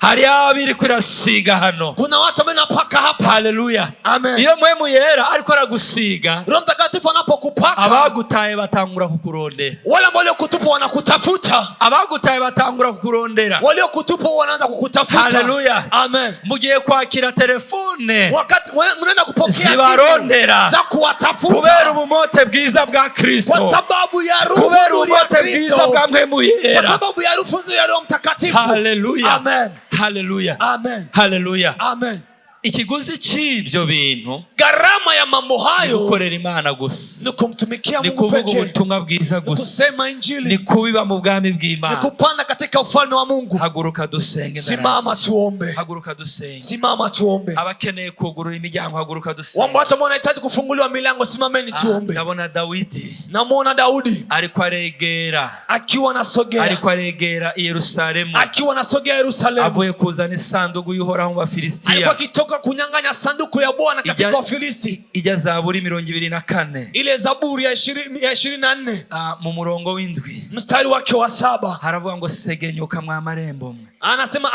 Speaker 1: Hari abiri kurasiga hano.
Speaker 2: Kuna watu wamenapaka hapa.
Speaker 1: Haleluya.
Speaker 2: Amen.
Speaker 1: Iyo mwemu yera ariko aragusiga.
Speaker 2: Roho Mtakatifu anapokupaka.
Speaker 1: Abagutaye batangura kukurondera.
Speaker 2: Wale ambao kutupa wanakutafuta.
Speaker 1: Abagutaye batangura kukurondera.
Speaker 2: Wale kutupa wanaanza kukutafuta.
Speaker 1: Haleluya.
Speaker 2: Amen.
Speaker 1: Mugiye kwakira telefone.
Speaker 2: Wakati mnaenda kupokea
Speaker 1: sibarondera.
Speaker 2: Za kuwatafuta.
Speaker 1: Kubera ubumote bwiza bwa Kristo.
Speaker 2: Kwa sababu ya harufu.
Speaker 1: Kubera ubumote bwiza bwa mwemu yera.
Speaker 2: Kwa sababu ya harufu ya Roho Mtakatifu.
Speaker 1: Haleluya.
Speaker 2: Amen.
Speaker 1: Haleluya.
Speaker 2: Amen.
Speaker 1: Haleluya.
Speaker 2: Amen.
Speaker 1: Ikiguzi c'ibyo bintu,
Speaker 2: gharama ya mambo hayo,
Speaker 1: gukorera Imana gusa,
Speaker 2: ni kumtumikia Mungu
Speaker 1: pekee, ni kuvuga ubutumwa bwiza gusa,
Speaker 2: kusema injili,
Speaker 1: ni kubiba mu bwami bw'Imana,
Speaker 2: ni kupanda katika ufalme wa Mungu.
Speaker 1: Haguruka dusenge.
Speaker 2: Simama tuombe.
Speaker 1: Haguruka dusenge.
Speaker 2: Simama tuombe.
Speaker 1: Abakeneye kugurura imiryango, haguruka dusenge.
Speaker 2: Watu ambao wanahitaji kufunguliwa milango, simameni tuombe.
Speaker 1: Ndabona Dawidi.
Speaker 2: Namuona Daudi
Speaker 1: ariko aregera,
Speaker 2: akiwa nasogea,
Speaker 1: ariko aregera Yerusalemu,
Speaker 2: akiwa nasogea Yerusalemu,
Speaker 1: avuye kuzana isanduku y'Uhoraho mu Bafilisitiya,
Speaker 2: alikuwa kitoka kunyang'anya sanduku ya Bwana katika Wafilisti.
Speaker 1: Ijya Zaburi 24,
Speaker 2: ile Zaburi ya 24,
Speaker 1: mu murongo w'indwi,
Speaker 2: mstari wake wa 7,
Speaker 1: haravuga ngo segenyuka mwa marembo mwe.
Speaker 2: Anasema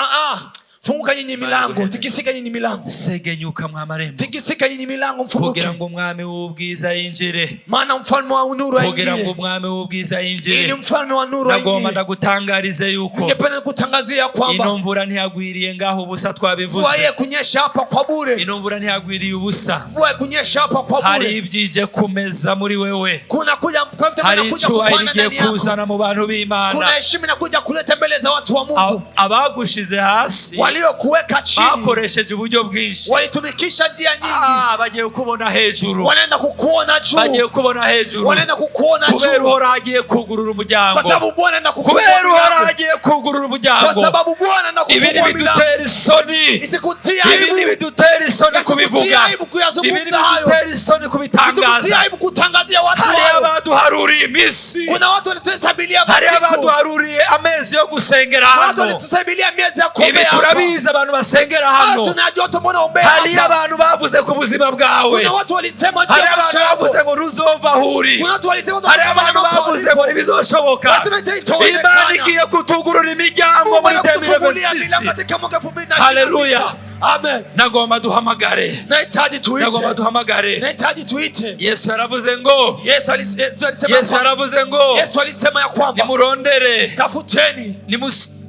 Speaker 2: funguka nyinyi milango, tikisika nyinyi milango,
Speaker 1: segenyuka mwa marembo,
Speaker 2: tikisika nyinyi milango, mfunguke,
Speaker 1: kugira ngo umwami w'ubwiza yinjire,
Speaker 2: maana mfalme wa nuru aingie,
Speaker 1: kugira ngo umwami w'ubwiza yinjire,
Speaker 2: ili mfalme wa nuru aingie.
Speaker 1: Nagomba ndagutangarize yuko,
Speaker 2: ningependa kutangazia kwamba
Speaker 1: ino mvura ntiyagwiriye ngaho ubusa, twabivuze,
Speaker 2: mvua kunyesha hapa kwa bure,
Speaker 1: ino mvura ntiyagwiriye ubusa,
Speaker 2: mvua kunyesha hapa kwa bure.
Speaker 1: Hari ibyije kumeza muri wewe,
Speaker 2: kuna kuja kwa vitu
Speaker 1: vinakuja kupanda ndani yako, kuzana mu bantu b'Imana,
Speaker 2: kuna heshima inakuja kuleta mbele za watu wa Mungu.
Speaker 1: Abagushize hasi,
Speaker 2: waliokuweka chini,
Speaker 1: bakoresheje uburyo bwinshi,
Speaker 2: walitumikisha njia nyingi,
Speaker 1: bagiye kubona hejuru,
Speaker 2: wanaenda kukuona juu,
Speaker 1: bagiye kubona hejuru,
Speaker 2: wanaenda kukuona juu,
Speaker 1: kubera Uhoraho agiye kugurura umuryango,
Speaker 2: kwa sababu Bwana anaenda kufungua,
Speaker 1: kubera Uhoraho agiye kugurura umuryango,
Speaker 2: kwa sababu Bwana anaenda kufungua.
Speaker 1: Ibi bidutera isoni, ibi bidutera isoni kubivuga, ibi bidutera isoni kubitangaza, hari abaduharuriye iminsi,
Speaker 2: kuna watu wanatusabilia,
Speaker 1: hari abaduharuriye amezi yo gusengera hano,
Speaker 2: watu wanatusabilia miezi ya kuombea,
Speaker 1: ibi turabizi abantu basengera hano,
Speaker 2: tunajua tumona ombea,
Speaker 1: hari abantu bavuze ku buzima bwawe,
Speaker 2: kuna watu walisema,
Speaker 1: hari abantu bavuze ngo ruzova huri,
Speaker 2: kuna watu walisema,
Speaker 1: hari abantu bavuze ngo ntibizoshoboka. Imana igiye kutugurura imiryango muri 2026. Haleluya.
Speaker 2: Amen.
Speaker 1: Nagomba duhamagare,
Speaker 2: nahitaji tuite,
Speaker 1: nagomba duhamagare,
Speaker 2: nahitaji tuite.
Speaker 1: Yesu yaravuze ngo,
Speaker 2: Yesu alisema ya kwamba
Speaker 1: nimurondere,
Speaker 2: tafuteni,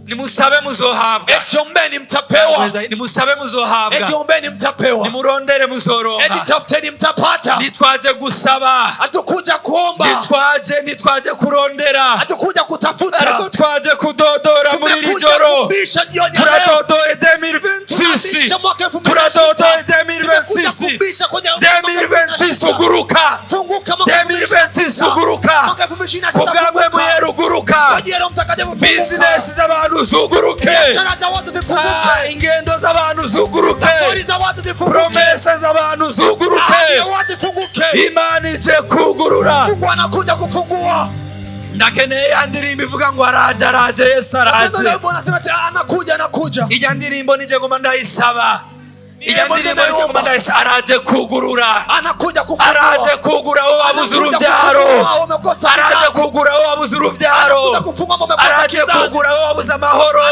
Speaker 1: nimusabe muzohabwa,
Speaker 2: etiombeni mtapewa,
Speaker 1: nimusabe muzohabwa,
Speaker 2: etiombeni mtapewa,
Speaker 1: nimurondere muzoronka,
Speaker 2: etitafuteni mtapata.
Speaker 1: Nitwaje gusaba,
Speaker 2: hatukuja kuomba,
Speaker 1: nitwaje kurondera,
Speaker 2: hatukuja kutafuta,
Speaker 1: ariko twaje kudodora muri iri joro. Turadodoye 2026, turadodoye 2026, 2026 uguruka, 2026 uguruka, kubwamwe muyera uguruka, business z'abantu zuguruke, ingendo z'abantu zuguruke, promesa z'abantu zuguruke, Imana ije kugurura.
Speaker 2: Mungu anakuja kufungua.
Speaker 1: Ndakeneye ya ndirimbo ivuga ngo araje, Yesu araje,
Speaker 2: anakuja.
Speaker 1: Ijya ndirimbo nije ngoma ndayisaba, ijya ndirimbo nije ngoma ndayisaba, araje kugurura,
Speaker 2: anakuja kufungua,
Speaker 1: araje kugura wowe wabuze urubyaro, araje kugura wowe wabuze urubyaro, araje kugura wowe wabuze amahoro,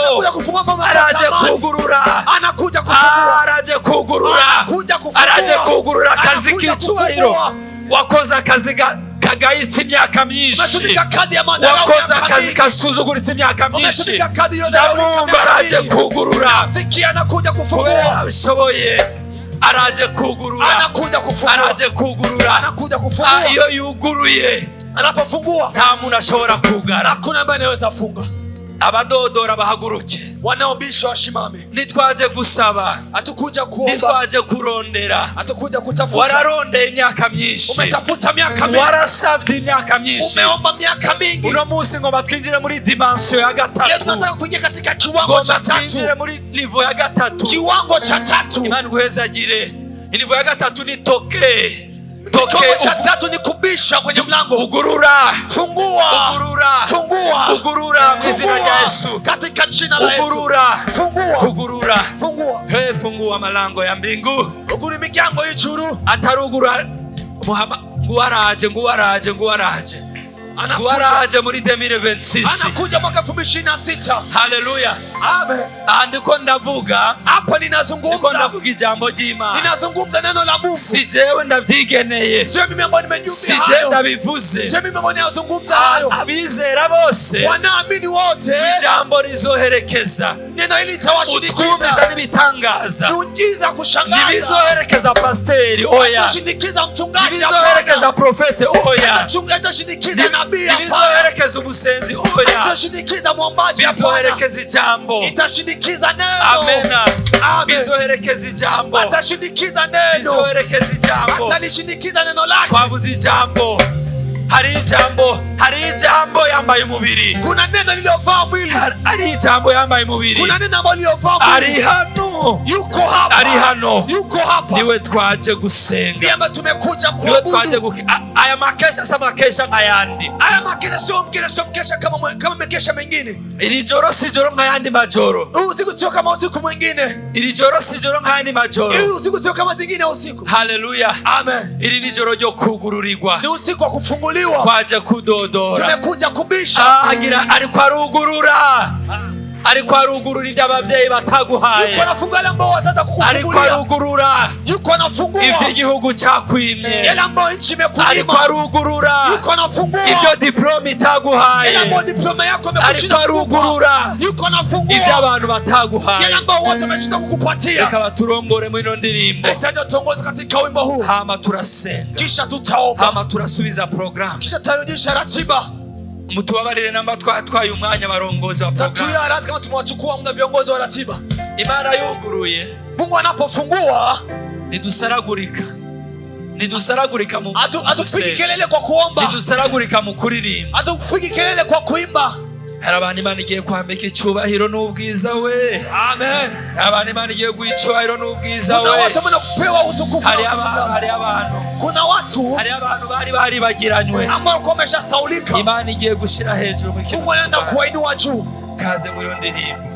Speaker 1: araje kugurura, araje kugurura, araje kugurura akazi k'icyubahiro, wakoze akazi kagayitse imyaka myinshi, wakoze akazi kasuzuguritse imyaka myinshi, ndamwumva araje kugurura, kubera abishoboye, araje kugurura,
Speaker 2: anakuja kufungua,
Speaker 1: araje kugurura,
Speaker 2: anakuja kufungua.
Speaker 1: Iyo yuguruye,
Speaker 2: anapofungua
Speaker 1: nta muntu ashobora kugara.
Speaker 2: hakuna ambaye anaweza funga.
Speaker 1: Abadodora bahaguruke,
Speaker 2: wanaobisha washimame.
Speaker 1: Nitwaje gusaba,
Speaker 2: hatukuja kuomba,
Speaker 1: nitwaje kurondera.
Speaker 2: hatukuja kutafuta.
Speaker 1: Wararondeye imyaka myinshi,
Speaker 2: umetafuta miaka mingi,
Speaker 1: warasavye imyaka myinshi,
Speaker 2: umeomba miaka mingi.
Speaker 1: Uno munsi ngomba twinjire muri dimension ya gatatu.
Speaker 2: Leo tunataka kuingia katika kiwango cha tatu,
Speaker 1: twinjire muri niveau ya gatatu,
Speaker 2: kiwango cha tatu.
Speaker 1: Imana guhezagire. Niveau ya gatatu ni toke.
Speaker 2: Kiwango cha tatu ni kubisha kwenye mlango.
Speaker 1: Ugurura,
Speaker 2: fungua,
Speaker 1: ugurura,
Speaker 2: fungua,
Speaker 1: ugurura mizina ya Yesu,
Speaker 2: katika jina la Yesu.
Speaker 1: Ugurura,
Speaker 2: fungua,
Speaker 1: ugurura,
Speaker 2: fungua.
Speaker 1: Fungua malango ya mbingu.
Speaker 2: Uguri miryango y'ijuru.
Speaker 1: Atarugura nguwaraje nguwaraje muri 2026.
Speaker 2: Anakuja mwaka 2026.
Speaker 1: Haleluya.
Speaker 2: Amen.
Speaker 1: Andiko ndavuga,
Speaker 2: hapa ninazungumza,
Speaker 1: ndavuga ijambo ry'Imana.
Speaker 2: Ninazungumza neno la Mungu.
Speaker 1: Si jewe ndavyigeneye,
Speaker 2: sio mimi ambaye nimejumbia hayo,
Speaker 1: si jewe ndabivuze,
Speaker 2: sio mimi ambaye nazungumza hayo.
Speaker 1: Abizera bose,
Speaker 2: wanaamini wote,
Speaker 1: ijambo rizoherekeza,
Speaker 2: neno hili litawashindikiza,
Speaker 1: utwumviza n'ibitangaza,
Speaker 2: miujiza kushangaza,
Speaker 1: nibizoherekeza pasteri oya,
Speaker 2: itashindikiza mchungaji,
Speaker 1: nibizoherekeza profete oya,
Speaker 2: itashindikiza nabii,
Speaker 1: nibizoherekeza umusenzi oya,
Speaker 2: itashindikiza mwombaji,
Speaker 1: nibizoherekeza ijambo,
Speaker 2: itashindikiza neno.
Speaker 1: Amena.
Speaker 2: Amen.
Speaker 1: Bizoherekeza ijambo,
Speaker 2: atashindikiza neno,
Speaker 1: bizoherekeza ijambo,
Speaker 2: atalishindikiza neno lake.
Speaker 1: Twavuze ijambo, hari ijambo yambaye umubiri,
Speaker 2: kuna neno lililovaa mwili,
Speaker 1: hari ijambo yambaye umubiri,
Speaker 2: kuna neno ambalo lililovaa mwili,
Speaker 1: ari hano,
Speaker 2: yuko hapa,
Speaker 1: ari hano,
Speaker 2: yuko hapa.
Speaker 1: Niwe twaje gusenga,
Speaker 2: ndiye ambaye tumekuja kuabudu.
Speaker 1: Niwe twaje aya makesha sama makesha nkayandi,
Speaker 2: aya makesha sio mkesha kama makesha mengine.
Speaker 1: Iri joro si joro nkayandi majoro,
Speaker 2: usiku sio kama usiku mwingine.
Speaker 1: Iri joro si joro nkayandi majoro,
Speaker 2: usiku sio kama zingine usiku.
Speaker 1: Haleluya.
Speaker 2: Amen.
Speaker 1: Iri ni joro ryo kugururirwa,
Speaker 2: ni usiku wa kufunguliwa,
Speaker 1: twaje kudodora,
Speaker 2: tumekuja kubisha.
Speaker 1: Agira ariko arugurura, ariko arugurura ibyo abavyeyi bataguhaye,
Speaker 2: yuko anafungua yale ambao watata kukufungulia,
Speaker 1: ariko arugurura
Speaker 2: yuko anafungua
Speaker 1: ibyo igihugu cyakwimye,
Speaker 2: yale ambao nchi imekunyima,
Speaker 1: ariko arugurura
Speaker 2: yuko anafungua
Speaker 1: ibyo diploma itaguhaye,
Speaker 2: yale ambao diploma yako imekushinda,
Speaker 1: ariko arugurura
Speaker 2: yuko anafungua
Speaker 1: ibyo abantu bataguhaye,
Speaker 2: yale ambao wote wameshinda kukupatia.
Speaker 1: Reka baturombore mu ino ndirimbo,
Speaker 2: nitaje tuongoze katika wimbo huu,
Speaker 1: hama turasenga,
Speaker 2: kisha tutaomba,
Speaker 1: hama turasubiza program,
Speaker 2: kisha tutarudisha ratiba.
Speaker 1: Mutubabarire namba twatwaye umwanya barongozi wa program,
Speaker 2: tatuya radhi kama tumewachukua muda viongozi wa ratiba.
Speaker 1: Imana yuguruye,
Speaker 2: Mungu anapofungua
Speaker 1: nidusaragurika mu
Speaker 2: atupigi kelele kwa kuomba,
Speaker 1: nidusaragurika mu kuririmba,
Speaker 2: atupigi kelele kwa kuimba.
Speaker 1: Hari abantu Imana igiye kwambika icyubahiro n'ubwiza we.
Speaker 2: Amen.
Speaker 1: Hari abantu Imana igiye guha icyubahiro n'ubwiza we.
Speaker 2: Kuna watu ambao kupewa utukufu.
Speaker 1: Hari abantu
Speaker 2: kuna watu
Speaker 1: bari bagiranywe
Speaker 2: ambao wameshasaulika.
Speaker 1: Imana igiye gushira hejuru mu kintu,
Speaker 2: Mungu anaenda kuwainua juu.
Speaker 1: Kaze muri iyo ndirimbo.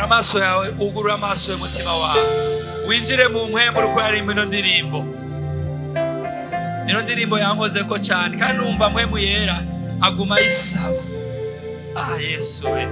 Speaker 1: Amaso yawe, ugurura amaso y'umutima wawe, winjire mu mpwemu uko yari ino ndirimbo. Ino ndirimbo yankoze ko cyane, kandi numva mpwemu yera aguma yisaba. Yesu we.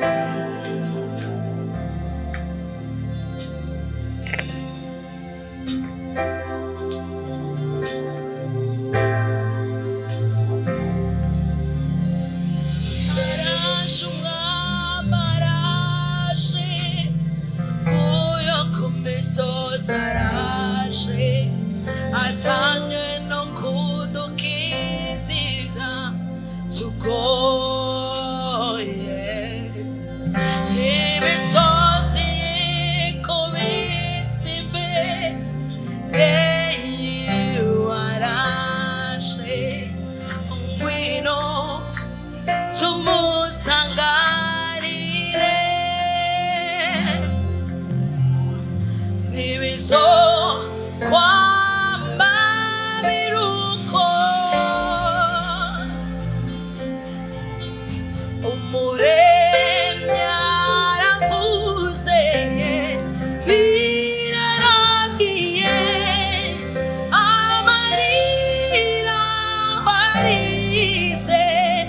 Speaker 4: Marise,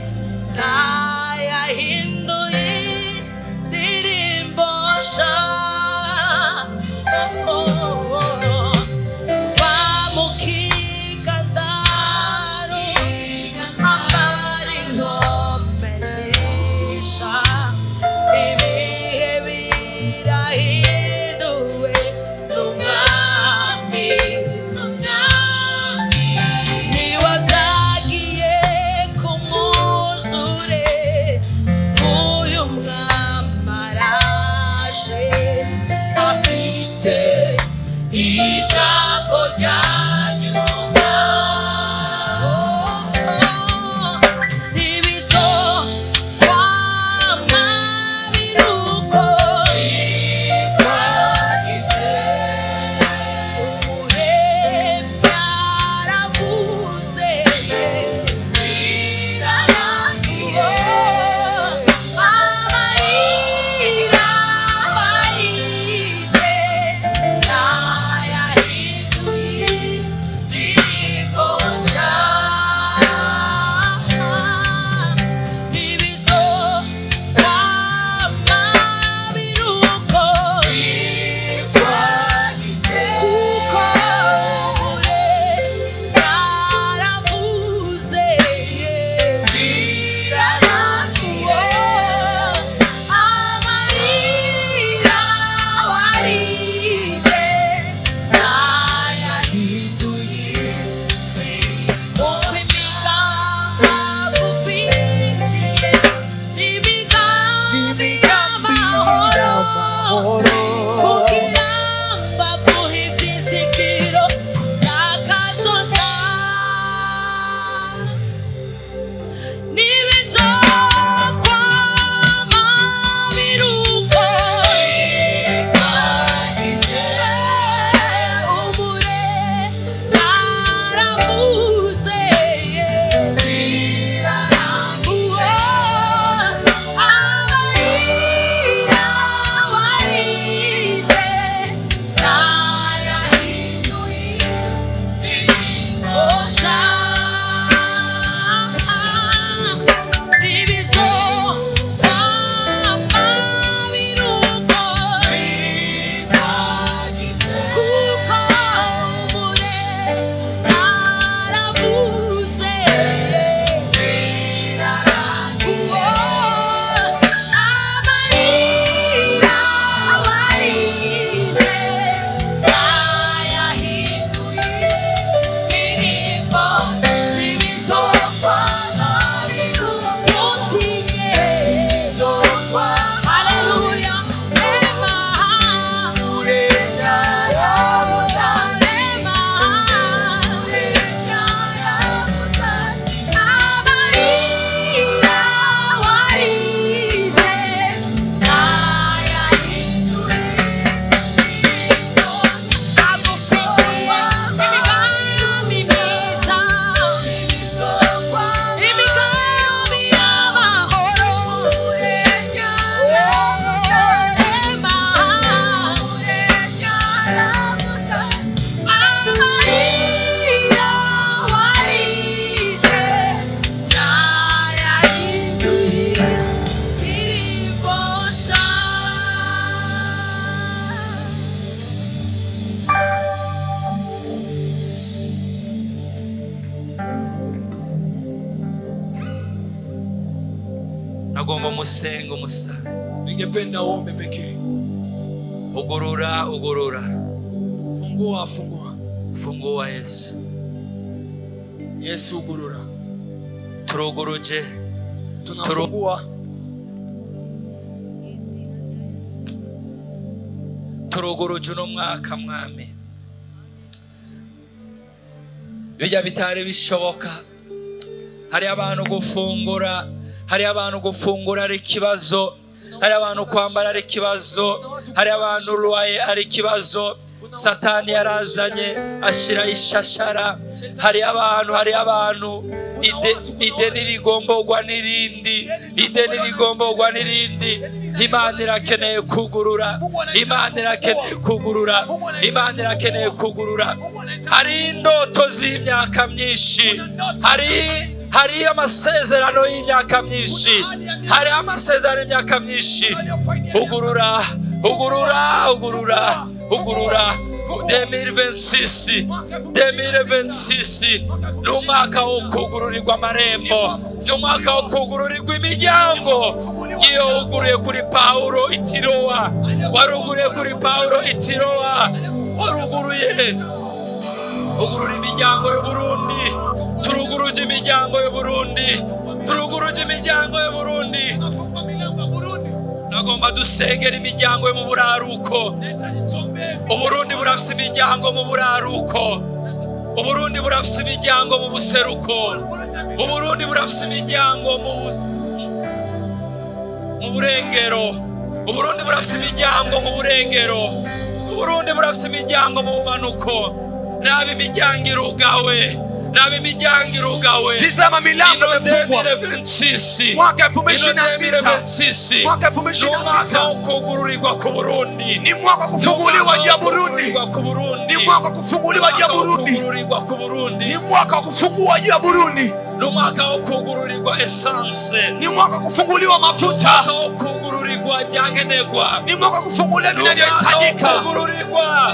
Speaker 1: Nagomba musengo musa.
Speaker 2: Ningependa uombe pekee.
Speaker 1: Ugurura, ugurura.
Speaker 2: Fungua, fungua.
Speaker 1: Fungua Yesu.
Speaker 2: Yesu ugurura.
Speaker 1: Turuguruje.
Speaker 2: Tunafungua.
Speaker 1: Turuguruje uno mwaka mwami. Bijya bitari bishoboka. Hari abantu gufungura. Hari abantu gufungura ari kibazo, hari abantu kwambara ari kibazo, hari abantu ruwaye ari kibazo, Satani yarazanye ashira ishashara. Hari abantu ideni rigombogwa n'irindi, ideni rigombogwa n'irindi. Imana irakeneye kugurura, Imana irakeneye kugurura, Imana irakeneye kugurura. Hari indoto z'imyaka myinshi, hari amasezerano y'imyaka myinshi, hari amasezerano y'imyaka myinshi. Ugurura, ugurura, ugurura, ugurura, 2026 ni umwaka wo kugururirwa amarembo, ni umwaka wo kugururirwa imiryango. Iyo uguruye kuri Paulo i Tirowa, waruguruye kuri Paulo i Tirowa, waruguruye ugurura imiryango y'u Burundi. Turuguruje imiryango y'u Burundi, turuguruje imiryango y'u Burundi. Nagomba dusengera imiryango yo mu buraruko. Uburundi burafise imiryango mu buraruko, Uburundi burafise imiryango mu buseruko, Uburundi burafise imiryango mu burengero, Uburundi burafise imiryango mu burengero, Uburundi burafise imiryango mu bumanuko. Raba imiryango irugawe, raba imiryango irugawe.
Speaker 2: Tizama milango imefungwa. Mwaka
Speaker 1: 2026 mwaka 2026 kugururirwa ku Burundi,
Speaker 2: ni mwaka kufunguliwa ya Burundi, ni mwaka kufunguliwa ya Burundi, ni mwaka kufungua ya Burundi,
Speaker 1: ni mwaka wo kugururirwa essence,
Speaker 2: ni mwaka kufunguliwa mafuta,
Speaker 1: ni mwaka wo kugururirwa ibyankenerwa,
Speaker 2: ni mwaka kufunguliwa vinavyohitajika,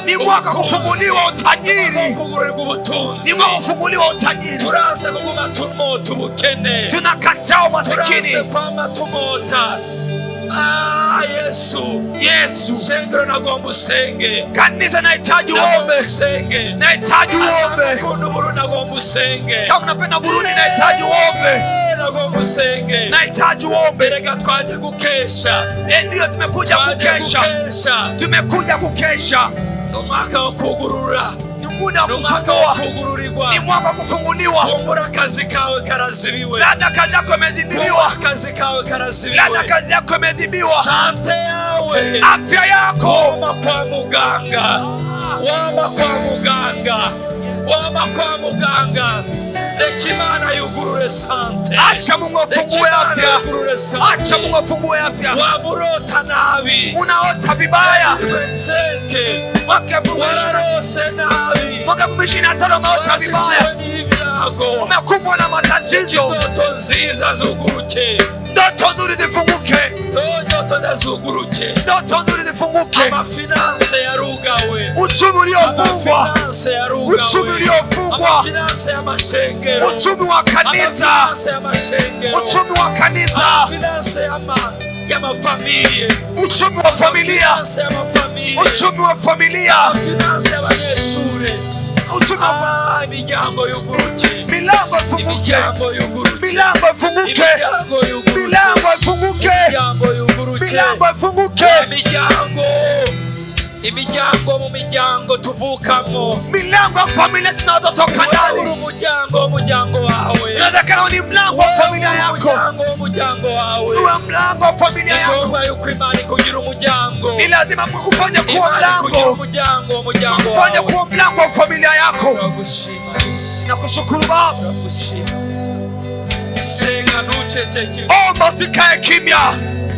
Speaker 2: ni mwaka kufunguliwa utajiri,
Speaker 1: kugururirwa ubutunzi,
Speaker 2: ni mwaka kufunguliwa utajiri.
Speaker 1: Turanse kuguma tumota ubukene,
Speaker 2: tunakataa umasikini,
Speaker 1: turanse kwama tumota. Yesu, shengero nagomba usenge.
Speaker 2: Kanisa nahitaji uombe, nahitaji uombe.
Speaker 1: Kama Burundi nagomba usenge.
Speaker 2: Kama unapenda Burundi nahitaji uombe,
Speaker 1: nagomba usenge.
Speaker 2: Nahitaji uombe.
Speaker 1: Reka twaje kukesha.
Speaker 2: Ndio tumekuja kukesha, tumekuja kukesha.
Speaker 1: Ni mwaka wo kugurura,
Speaker 2: ni muda wa kufungua, ni mwaka kufunguliwa.
Speaker 1: Kumbura kazi kawe karazibiwe,
Speaker 2: labda kazi yako imezibiwa,
Speaker 1: kazi kawe karazibiwe,
Speaker 2: labda kazi yako imezibiwa.
Speaker 1: Sante yawe,
Speaker 2: afya yako,
Speaker 1: wama kwa muganga, wama kwa muganga, wama kwa muganga. Ekimana yugurure sante,
Speaker 2: acha Mungu afungue afya, acha Mungu afungue afya.
Speaker 1: Waburota nabi,
Speaker 2: unaota vibaya, mwaka 2025 umeota vibaya, umekumbwa na matatizo.
Speaker 1: Ndoto nziza zuguruke,
Speaker 2: ndoto nzuri zifunguke,
Speaker 1: ndoto zuguruke,
Speaker 2: ndoto nzuri zifunguke.
Speaker 1: Amafinanse yarugawe,
Speaker 2: uchumi uliofungwa, uchumi uliofungwa, uchumi wa kanisa, uchumi wa kanisa, uchumi wa familia, uchumi wa familia,
Speaker 1: milango yuguruke,
Speaker 2: milango ifunguke, milango ifunguke, milango ifunguke, milango ifunguke,
Speaker 1: imiryango mu miryango tuvukamo,
Speaker 2: milango ya familia zinazotoka ndani.
Speaker 1: Umuryango wawe,
Speaker 2: inawezekana ni mlango wa familia yako,
Speaker 1: umuryango wawe,
Speaker 2: ni mlango wa familia yako.
Speaker 1: Yuko imani kugira umuryango,
Speaker 2: ni lazima kufanya kuwa mlango, kufanya kuwa mlango wa familia yako. Nakushukuru Baba,
Speaker 1: senga nuceceke,
Speaker 2: omba usikae kimya,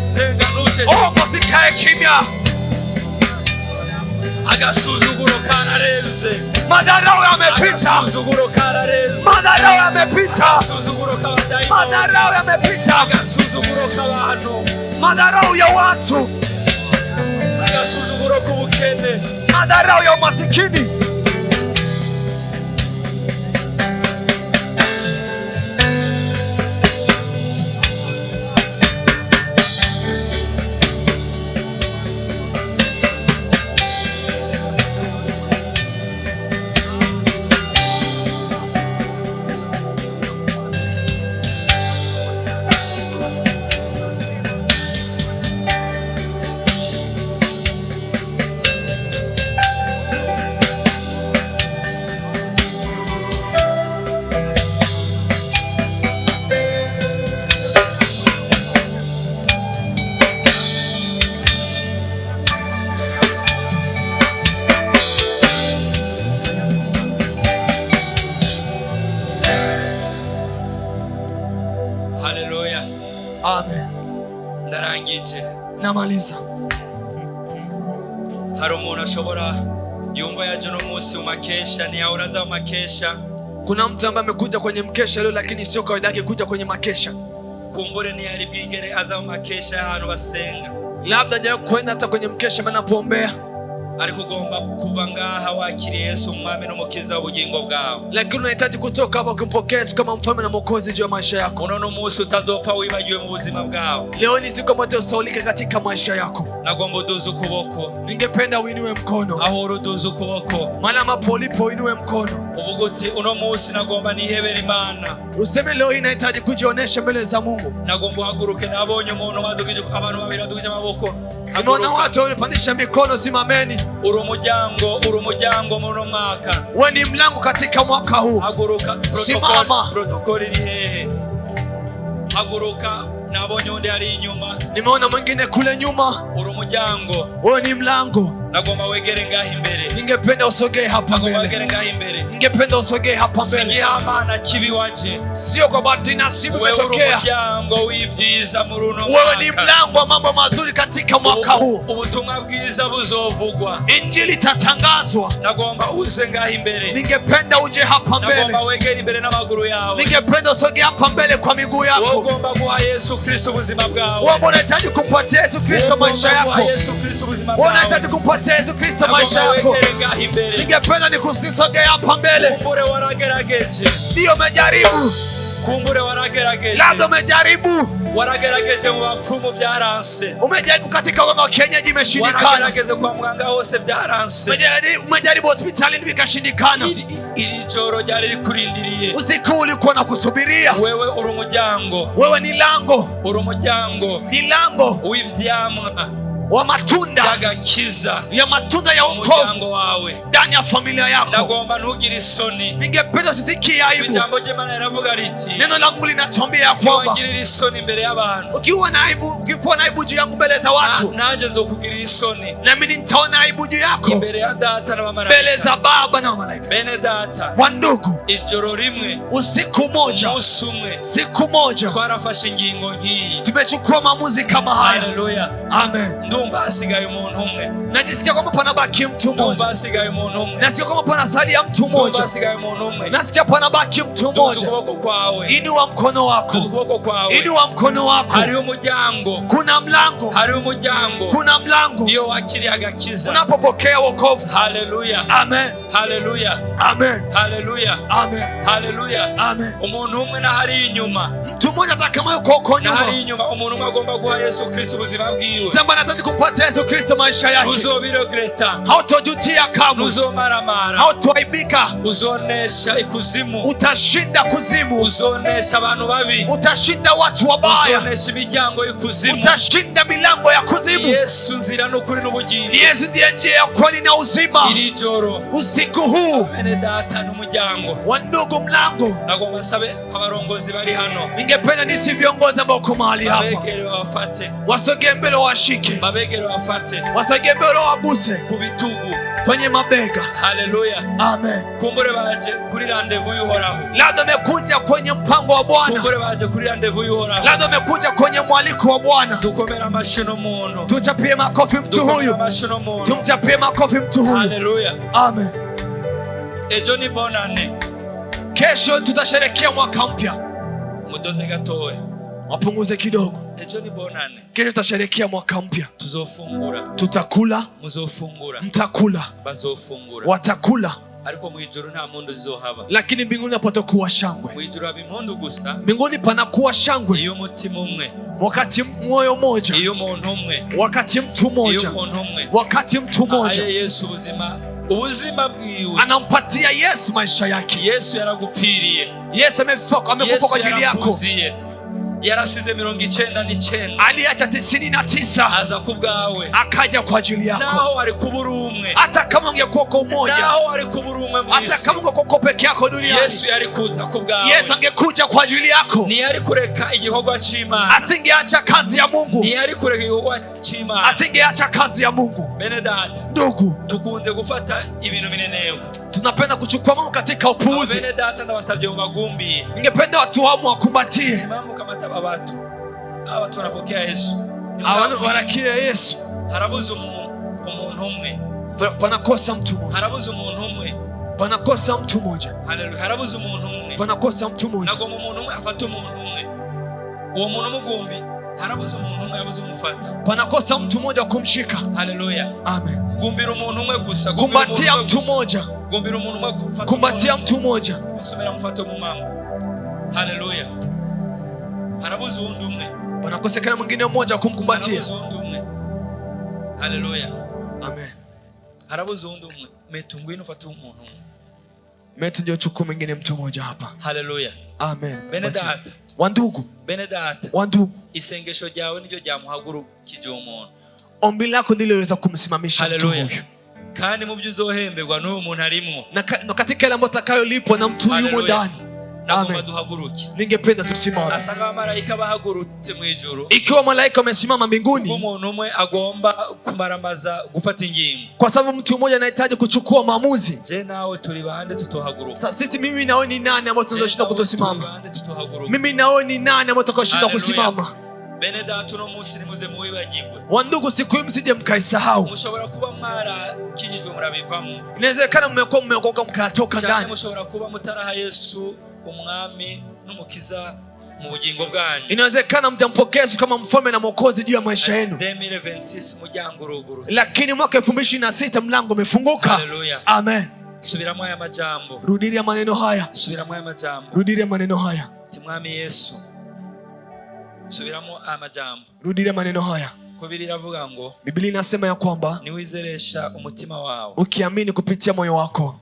Speaker 1: senga nuceceke,
Speaker 2: omba usikae kimya.
Speaker 1: Agasuzuguro kararenze,
Speaker 2: madarao yamepita,
Speaker 1: agasuzuguro kararenze,
Speaker 2: madarao yamepita,
Speaker 1: agasuzuguro kabadaimo,
Speaker 2: madarao yamepita,
Speaker 1: agasuzuguro kabantu,
Speaker 2: madarao ya watu,
Speaker 1: agasuzuguro kubukene,
Speaker 2: madarao ya umasikini.
Speaker 1: Haleluya,
Speaker 2: amen.
Speaker 1: Ndarangije,
Speaker 2: namaliza.
Speaker 1: Hari umuntu ashobora yumva yaje no munsi mu makesha, ntiyahora mu makesha.
Speaker 2: Kuna mtu ambaye amekuja kwenye mkesha leo, lakini sio kawaida yake kuja kwenye makesha.
Speaker 1: Kumbure ntiyari bwigere aza mu makesha ahantu basenga,
Speaker 2: labda hajawahi kwenda hata kwenye mkesha wanapoombea.
Speaker 1: ariko ugomba kuva ngaha wakiriye Yesu umwami n'umukiza w'ubugingo bwawe.
Speaker 2: Lakini unahitaji kutoka hapa ukimpokea Yesu kama mfalme na mwokozi juu ya maisha yako.
Speaker 1: Uno munsi utazopfa wibagiwe mu buzima bwawe.
Speaker 2: Leo ni siku ambayo usaulike katika maisha yako.
Speaker 1: Nagomba uduze ukuboko.
Speaker 2: Ningependa uinue mkono.
Speaker 1: Aho uduze ukuboko.
Speaker 2: Mahali ambapo ulipo uinue mkono.
Speaker 1: Uvuga uti uno munsi nagomba nihebera Imana.
Speaker 2: Useme leo hii nahitaji kujionesha mbele za Mungu.
Speaker 1: Nagomba uhaguruke. Nabonye umuntu badugije abantu babiri badugije amaboko.
Speaker 2: Unaona watu wanapandisha mikono, simameni.
Speaker 1: Uri umuryango muno mwaka.
Speaker 2: Wewe ni mlango katika mwaka huu.
Speaker 1: Haguruka.
Speaker 2: Simama.
Speaker 1: Protokoli iri hehe? Haguruka. Nabonye undi ari inyuma.
Speaker 2: Nimeona mwingine kule nyuma.
Speaker 1: Uri umuryango.
Speaker 2: Wewe ni mlango.
Speaker 1: Nagomba wegere ngaho imbere.
Speaker 2: Ningependa usogee hapa mbele.
Speaker 1: Nagomba wegere ngaho imbere.
Speaker 2: Ningependa usogee hapa mbele.
Speaker 1: Sigihama na kibi waje.
Speaker 2: Sio kwa bahati nasibu umetokea.
Speaker 1: Wewe umuryango w'ivyiza mu runo mwaka.
Speaker 2: Wewe ni mlango wa mambo mazuri katika mwaka huu.
Speaker 1: Ubutumwa bwiza buzovugwa.
Speaker 2: Injili itatangazwa.
Speaker 1: Nagomba uze ngaho imbere.
Speaker 2: Ningependa uje hapa mbele.
Speaker 1: Nagomba wegere imbere n'amaguru yawe.
Speaker 2: Ningependa usogee hapa mbele kwa miguu yako.
Speaker 1: Wewe ugomba guha Yesu Kristo ubuzima bwawe.
Speaker 2: Wewe unahitaji kumpatia Yesu Kristo maisha yako.
Speaker 1: Yesu Kristo ubuzima bwawe.
Speaker 2: Wewe unahitaji kumpatia Yesu Kristo maisha yako. Ningependa nikusisogee hapa mbele.
Speaker 1: Kumbure waragerageje.
Speaker 2: Ndio umejaribu.
Speaker 1: Kumbure waragerageje.
Speaker 2: Labda umejaribu.
Speaker 1: Waragerageje mu bapfumu byaranse.
Speaker 2: Umejaribu katika waganga wa kienyeji imeshindikana.
Speaker 1: Waragerageze kwa mganga hose byaranse.
Speaker 2: Umejaribu hospitalini vikashindikana.
Speaker 1: Iri joro ryari rikurindiriye.
Speaker 2: Usiku ulikuwa na kusubiria.
Speaker 1: Wewe uri umuryango.
Speaker 2: Wewe ni lango.
Speaker 1: Uri umuryango.
Speaker 2: Ni lango
Speaker 1: w'ivyamwa
Speaker 2: wa matunda
Speaker 1: y'agakiza
Speaker 2: ya matunda ya wokovu
Speaker 1: wawe
Speaker 2: ndani ya familia yako.
Speaker 1: Ndagomba ntugire isoni.
Speaker 2: Ningependa usisikie aibu.
Speaker 1: Ijambo ry'Imana riravuga riti,
Speaker 2: neno la Mungu linatuambia ya kwamba
Speaker 1: ugirira isoni imbere y'abantu.
Speaker 2: Ukiwa na aibu juu yangu mbele za watu,
Speaker 1: nanje nzokugirira isoni.
Speaker 2: Nami nitaona aibu juu yako
Speaker 1: imbere ya data na malaika.
Speaker 2: Mbele za baba na malaika.
Speaker 1: Bene data.
Speaker 2: Wandugu,
Speaker 1: ijoro rimwe,
Speaker 2: usiku moja,
Speaker 1: umunsi umwe,
Speaker 2: siku moja,
Speaker 1: twarafashe ingingo nk'iyi.
Speaker 2: Tumechukua maamuzi kama haya.
Speaker 1: Haleluya.
Speaker 2: Amen.
Speaker 1: Ndumva hasigaye umuntu umwe.
Speaker 2: Najisikia kwamba panabaki mtu mmoja.
Speaker 1: Ndumva hasigaye umuntu umwe.
Speaker 2: Nasikia kwamba panasalia mtu mmoja.
Speaker 1: Ndumva hasigaye umuntu umwe.
Speaker 2: Nasikia panabaki mtu mmoja.
Speaker 1: Ukuboko kwawe.
Speaker 2: Inua mkono wako.
Speaker 1: Ukuboko kwawe.
Speaker 2: Inua mkono wako.
Speaker 1: Hari umuryango.
Speaker 2: Kuna mlango.
Speaker 1: Hari umuryango.
Speaker 2: Kuna mlango.
Speaker 1: Iyo wakiriye agakiza.
Speaker 2: Unapopokea wokovu.
Speaker 1: Haleluya.
Speaker 2: Amen.
Speaker 1: Haleluya.
Speaker 2: Amen.
Speaker 1: Haleluya.
Speaker 2: Amen.
Speaker 1: Haleluya.
Speaker 2: Amen.
Speaker 1: Umuntu umwe na hari inyuma.
Speaker 2: Mtu mmoja hata kama yuko huko nyuma.
Speaker 1: Hari inyuma umuntu umwe agomba guha Yesu Kristo ubuzima bwiwe.
Speaker 2: Tamba nataka kumpatia Yesu Kristo maisha yake.
Speaker 1: Uzobiregreta.
Speaker 2: Hautojutia kamwe.
Speaker 1: Uzomaramara.
Speaker 2: Hautoaibika.
Speaker 1: Uzonesha ikuzimu.
Speaker 2: Utashinda kuzimu.
Speaker 1: Uzonesha abantu babi.
Speaker 2: Utashinda watu wabaya.
Speaker 1: Uzonesha imiryango y'ikuzimu.
Speaker 2: Utashinda milango ya kuzimu.
Speaker 1: Yesu nzira n'ukuri n'ubugingo.
Speaker 2: Yesu ndiye njia ya kweli na uzima.
Speaker 1: Iri joro.
Speaker 2: Usiku huu.
Speaker 1: Bene data n'umuryango.
Speaker 2: Wandugu, mlango.
Speaker 1: Nagomba sabe abarongozi bari hano.
Speaker 2: Ningependa nisi viongozi ambao uko mahali hapa.
Speaker 1: Babegere wafate.
Speaker 2: Wasogee mbele washike.
Speaker 1: Babegere wafate.
Speaker 2: Wasogee mbele waguse.
Speaker 1: Kubitugu.
Speaker 2: Kwenye mabega.
Speaker 1: Haleluya.
Speaker 2: Amen.
Speaker 1: Kumbure baje kuri rendezvous y'Uhoraho.
Speaker 2: Labda umekuja kwenye mpango wa Bwana.
Speaker 1: Kumbure baje kuri rendezvous y'Uhoraho.
Speaker 2: Labda umekuja kwenye mwaliko wa Bwana.
Speaker 1: Dukomera amashyi umuntu.
Speaker 2: Tumchapie makofi mtu huyu. Tumchapie makofi mtu huyu.
Speaker 1: Haleluya.
Speaker 2: Amen.
Speaker 1: Ejo ni bonane.
Speaker 2: Kesho tutasherehekea mwaka mpya.
Speaker 1: Mudoze gatowe.
Speaker 2: Wapunguze kidogo.
Speaker 1: Ejo ni bonane.
Speaker 2: Kesho tutasherehekea mwaka mpya.
Speaker 1: Tuzofungura.
Speaker 2: Tutakula.
Speaker 1: Muzofungura.
Speaker 2: Mtakula.
Speaker 1: Bazofungura.
Speaker 2: Watakula.
Speaker 1: Ariko mwijuru nta mundu zizohaba.
Speaker 2: Lakini mbinguni patakuwa shangwe.
Speaker 1: Mwijuru habimpundu gusa.
Speaker 2: Mbinguni panakuwa shangwe.
Speaker 1: Iyo mutima umwe.
Speaker 2: Wakati moyo mmoja.
Speaker 1: Iyo muntu umwe.
Speaker 2: Wakati mtu mmoja.
Speaker 1: Iyo muntu umwe.
Speaker 2: Wakati mtu mmoja.
Speaker 1: Aye Yesu ubuzima bwiwe.
Speaker 2: Anampatia Yesu maisha yake.
Speaker 1: Yesu yaragupfiriye.
Speaker 2: Yesu amekufa kwa ajili yako.
Speaker 1: Yarasize 99.
Speaker 2: Aliacha 99.
Speaker 1: Aza kubwawe.
Speaker 2: Akaja kwa ajili yako.
Speaker 1: Naho ari kubura umwe.
Speaker 2: Hata kama ungekuwa kwa umoja.
Speaker 1: Naho ari kubura umwe mu isi.
Speaker 2: Hata kama ungekuwa peke yako duniani.
Speaker 1: Yesu yari kuza kubwawe.
Speaker 2: Yesu angekuja kwa ajili yako.
Speaker 1: Ni yari kureka igikorwa c'Imana.
Speaker 2: Asingeacha kazi ya Mungu.
Speaker 1: Ni yari kureka igikorwa c'Imana.
Speaker 2: Asingeacha kazi ya Mungu.
Speaker 1: Bene data.
Speaker 2: Ndugu,
Speaker 1: tukunze gufata ibintu binenewe.
Speaker 2: Tunapenda kuchukua mambo katika upuuzi.
Speaker 1: Bene data ndabasabye mu magumbi.
Speaker 2: Ningependa watu wao wakumbatie.
Speaker 1: Simama kama tabatu. Aba tunapokea Yesu.
Speaker 2: Abantu barakiria Yesu.
Speaker 1: Harabuze umuntu umwe.
Speaker 2: Panakosa mtu mmoja.
Speaker 1: Harabuze umuntu umwe.
Speaker 2: Panakosa mtu mmoja.
Speaker 1: Haleluya. Harabuze umuntu umwe.
Speaker 2: Panakosa mtu mmoja.
Speaker 1: Nagomba umuntu umwe afata umuntu umwe. Uwo muntu mugumbi harabuze umuntu umwe yabuze umufata.
Speaker 2: Panakosa mtu mmoja kumshika.
Speaker 1: Haleluya.
Speaker 2: Amen.
Speaker 1: Gumbira umuntu umwe gusa.
Speaker 2: Kumbatia mtu mmoja.
Speaker 1: Gumbira umuntu umwe gufata.
Speaker 2: Kumbatia mtu mmoja.
Speaker 1: Basomera mfato mu mama. Haleluya. Harabuze undi umwe.
Speaker 2: Panakosekana mwingine mmoja kumkumbatia.
Speaker 1: Harabuze undi umwe. Haleluya.
Speaker 2: Amen.
Speaker 1: Harabuze undi umwe. Metu ngwino ufate umuntu umwe.
Speaker 2: Metu ndio chukua mwingine mtu mmoja hapa.
Speaker 1: Haleluya.
Speaker 2: Amen.
Speaker 1: Bene data.
Speaker 2: Wandugu.
Speaker 1: Bene data.
Speaker 2: Wandugu.
Speaker 1: Isengesho ryawe niryo ryamuhagurukije umuntu.
Speaker 2: Ombi lako ndilo liweza kumsimamisha mtu huyu.
Speaker 1: Kandi mu byo uzohemberwa n'uwo muntu arimo.
Speaker 2: Na katika ile ambayo utakayolipwa na mtu yumo ndani.
Speaker 1: Amen. Duhaguruke.
Speaker 2: Ningependa tusimame.
Speaker 1: Asanga abamarayika bahagurutse mu ijuru.
Speaker 2: Ikiwa malaika wamesimama mbinguni,
Speaker 1: umuntu umwe agomba kumaramaza gufata ingingo.
Speaker 2: Kwa sababu mtu mmoja anahitaji kuchukua maamuzi.
Speaker 1: Je, nawe turi bande tutohaguruka?
Speaker 2: Sasa sisi mimi na wewe ni nani ambao tunazoshinda kutosimama? Mimi na wewe ni nani ambao tutakayoshinda kusimama?
Speaker 1: Bene data uno munsi nimuze muwibagirwe.
Speaker 2: Wandugu, siku hii msije mkaisahau.
Speaker 1: Mushobora kuba mwara kijijwe murabivamo.
Speaker 2: Inawezekana mmeokoka mkatoka ndani.
Speaker 1: Mushobora kuba mutaraha Yesu umwami n'umukiza mu bugingo bwanyu.
Speaker 2: Inawezekana mtampokea kama mfalme na mwokozi juu ya maisha yenu.
Speaker 1: 2026 muryango urugurutse.
Speaker 2: Lakini mwaka 2026 mlango umefunguka.
Speaker 1: Haleluya.
Speaker 2: Amen.
Speaker 1: Subiramo aya majambo.
Speaker 2: Rudilia maneno haya.
Speaker 1: Subiramo aya majambo.
Speaker 2: Rudilia maneno haya.
Speaker 1: Timwami Yesu. Subiramo aya majambo.
Speaker 2: Rudilia maneno haya.
Speaker 1: Kwa Biblia inavuga ngo,
Speaker 2: Biblia inasema ya kwamba
Speaker 1: niwizeresha umutima wao.
Speaker 2: Ukiamini kupitia moyo wako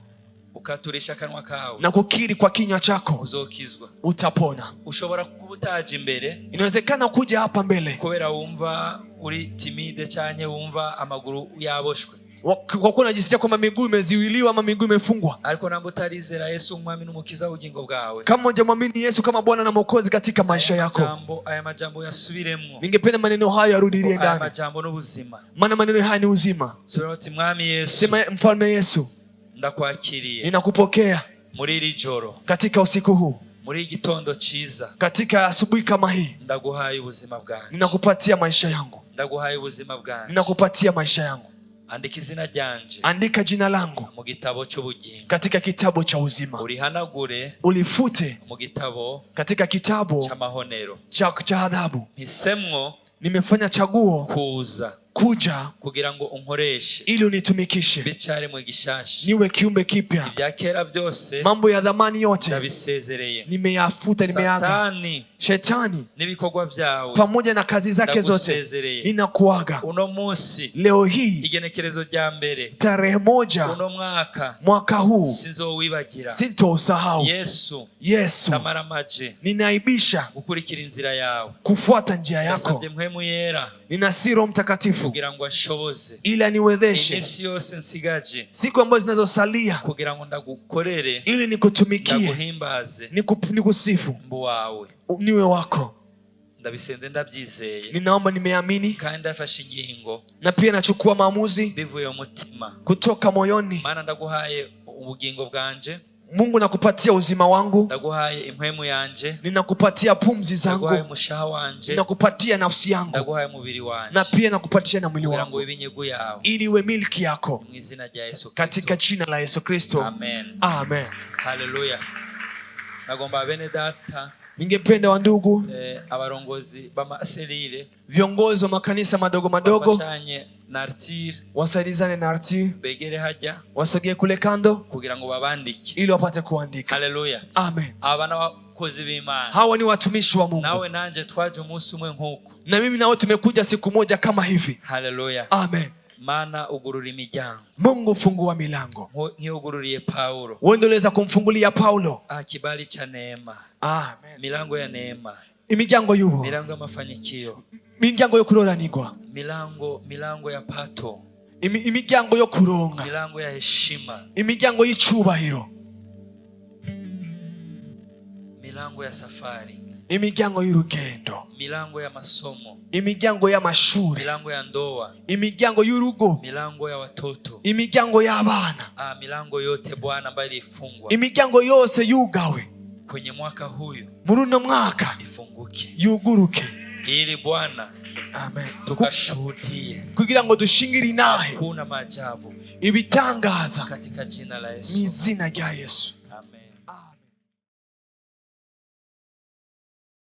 Speaker 1: ukaturisha kanwa kawe
Speaker 2: na kukiri kwa kinywa chako
Speaker 1: uzokizwa,
Speaker 2: utapona.
Speaker 1: Ushobora kubutaje imbere.
Speaker 2: Inawezekana kuja hapa mbele
Speaker 1: kubera wumva uri timide cyane, wumva amaguru yaboshwe,
Speaker 2: kwa kuwa unajisikia kwamba miguu imeziwiliwa ama miguu imefungwa.
Speaker 1: Ariko namba utarizera Yesu umwami n'umukiza ubugingo bwawe,
Speaker 2: kama hujamwamini Yesu kama Bwana na Mwokozi katika maisha yako,
Speaker 1: aya majambo yasubiremo.
Speaker 2: Ningependa maneno haya yarudilie ndani.
Speaker 1: Aya majambo n'ubuzima.
Speaker 2: Maana maneno haya ni uzima.
Speaker 1: Subira uti mwami Yesu.
Speaker 2: Sema mfalme Yesu,
Speaker 1: ndakwakiriye.
Speaker 2: Ninakupokea
Speaker 1: muri iri joro.
Speaker 2: Katika usiku huu.
Speaker 1: Muri igitondo ciza.
Speaker 2: Katika asubuhi kama hii.
Speaker 1: Ndaguhaye ubuzima bwanjye.
Speaker 2: Ninakupatia maisha yangu.
Speaker 1: Ndaguhaye ubuzima bwanjye.
Speaker 2: Ninakupatia maisha yangu.
Speaker 1: Andika izina ryanje.
Speaker 2: Andika jina langu
Speaker 1: mu gitabo cy'ubugingo.
Speaker 2: Katika kitabu cha uzima.
Speaker 1: Urihanagure.
Speaker 2: Ulifute
Speaker 1: mu gitabo.
Speaker 2: Katika kitabu
Speaker 1: cy'amahonero.
Speaker 2: cha adhabu.
Speaker 1: Mpisemwo.
Speaker 2: Nimefanya chaguo kuja
Speaker 1: kugira ngo unkoreshe
Speaker 2: ili unitumikishe,
Speaker 1: bicare mu gishashi,
Speaker 2: niwe kiumbe kipya.
Speaker 1: Ibya kera byose,
Speaker 2: mambo ya dhamani yote
Speaker 1: ndabisezereye,
Speaker 2: nimeyafuta, nimeaga. Shetani
Speaker 1: n'ibikorwa byawe
Speaker 2: pamoja na kazi zake zote ninakuaga.
Speaker 1: Uno munsi,
Speaker 2: leo hii,
Speaker 1: igenekerezo rya mbere,
Speaker 2: tarehe 1
Speaker 1: uno
Speaker 2: mwaka huu,
Speaker 1: sinzowibagira,
Speaker 2: sintousahau. Yesu,
Speaker 1: tamaramaje,
Speaker 2: ninaibisha
Speaker 1: gukurikira inzira yawe,
Speaker 2: kufuata njia yako.
Speaker 1: Nasabye mpwemu yera,
Speaker 2: ninasi Roho Mtakatifu
Speaker 1: kugira ngo ashoboze,
Speaker 2: ili aniwezeshe
Speaker 1: iminsi yose nsigaje,
Speaker 2: siku ambazo zinazosalia,
Speaker 1: kugira ngo ndagukorere,
Speaker 2: ili nikutumikie,
Speaker 1: ndaguhimbaze,
Speaker 2: nikusifu,
Speaker 1: mbu wawe,
Speaker 2: niwe wako.
Speaker 1: Ndabisenze ndabyizeye,
Speaker 2: ninaomba, nimeamini,
Speaker 1: kandi ndafashe ingingo,
Speaker 2: na pia nachukua maamuzi
Speaker 1: bivuye umutima,
Speaker 2: kutoka moyoni.
Speaker 1: Maana ndaguhaye ubugingo bwanje,
Speaker 2: Mungu, nakupatia uzima wangu,
Speaker 1: ndaguhaye impwemu yanje,
Speaker 2: ninakupatia pumzi zangu,
Speaker 1: ndaguhaye mushaha wanje,
Speaker 2: ninakupatia nafsi yangu,
Speaker 1: ndaguhaye mubiri wanje,
Speaker 2: na pia nakupatia na mwili wangu,
Speaker 1: ili
Speaker 2: iwe milki yako,
Speaker 1: mu izina rya Yesu Kristo,
Speaker 2: katika jina la Yesu Kristo.
Speaker 1: Amen.
Speaker 2: Amen.
Speaker 1: Haleluya. Nagomba bene data,
Speaker 2: ningependa wandugu,
Speaker 1: abarongozi b'amaselile,
Speaker 2: viongozi wa makanisa madogo madogo,
Speaker 1: wafashanye na Artir,
Speaker 2: wasaidizane na Artir,
Speaker 1: begere haja,
Speaker 2: wasogee kule kando
Speaker 1: kugira ngo babandike,
Speaker 2: ili wapate kuandika.
Speaker 1: Haleluya.
Speaker 2: Amen.
Speaker 1: Abana bakozi b'Imana,
Speaker 2: hawa ni watumishi wa Mungu.
Speaker 1: Nawe nanje twaje umunsi umwe nkuko,
Speaker 2: na mimi nawe tumekuja siku moja kama hivi.
Speaker 1: Haleluya.
Speaker 2: Amen.
Speaker 1: Mana ugurura imiryango,
Speaker 2: Mungu fungua milango,
Speaker 1: ugururiye Paulo,
Speaker 2: wewe ndio unaweza kumfungulia Paulo.
Speaker 1: Kibali cha neema.
Speaker 2: Amen.
Speaker 1: Milango ya neema,
Speaker 2: imiryango y'ubu,
Speaker 1: milango ya mafanikio,
Speaker 2: imiryango yo kuroranirwa,
Speaker 1: milango ya pato,
Speaker 2: imiryango yo kuronga,
Speaker 1: milango ya heshima,
Speaker 2: imiryango y'icubahiro,
Speaker 1: milango ya safari,
Speaker 2: imiryango y'urugendo,
Speaker 1: milango ya masomo,
Speaker 2: imiryango y'amashuri,
Speaker 1: milango ya ndoa,
Speaker 2: imiryango y'urugo,
Speaker 1: milango ya watoto,
Speaker 2: imiryango y'abana,
Speaker 1: milango yote Bwana ambayo ilifungwa,
Speaker 2: imiryango yose yugawe
Speaker 1: kwenye mwaka huyu,
Speaker 2: muri uno mwaka
Speaker 1: ifunguke,
Speaker 2: yuguruke,
Speaker 1: ili Bwana,
Speaker 2: amen,
Speaker 1: tukashuhudie,
Speaker 2: kugira ngo dushingire inahe
Speaker 1: kuna maajabu,
Speaker 2: ibitangaza
Speaker 1: katika jina la Yesu,
Speaker 2: mw'izina rya Yesu.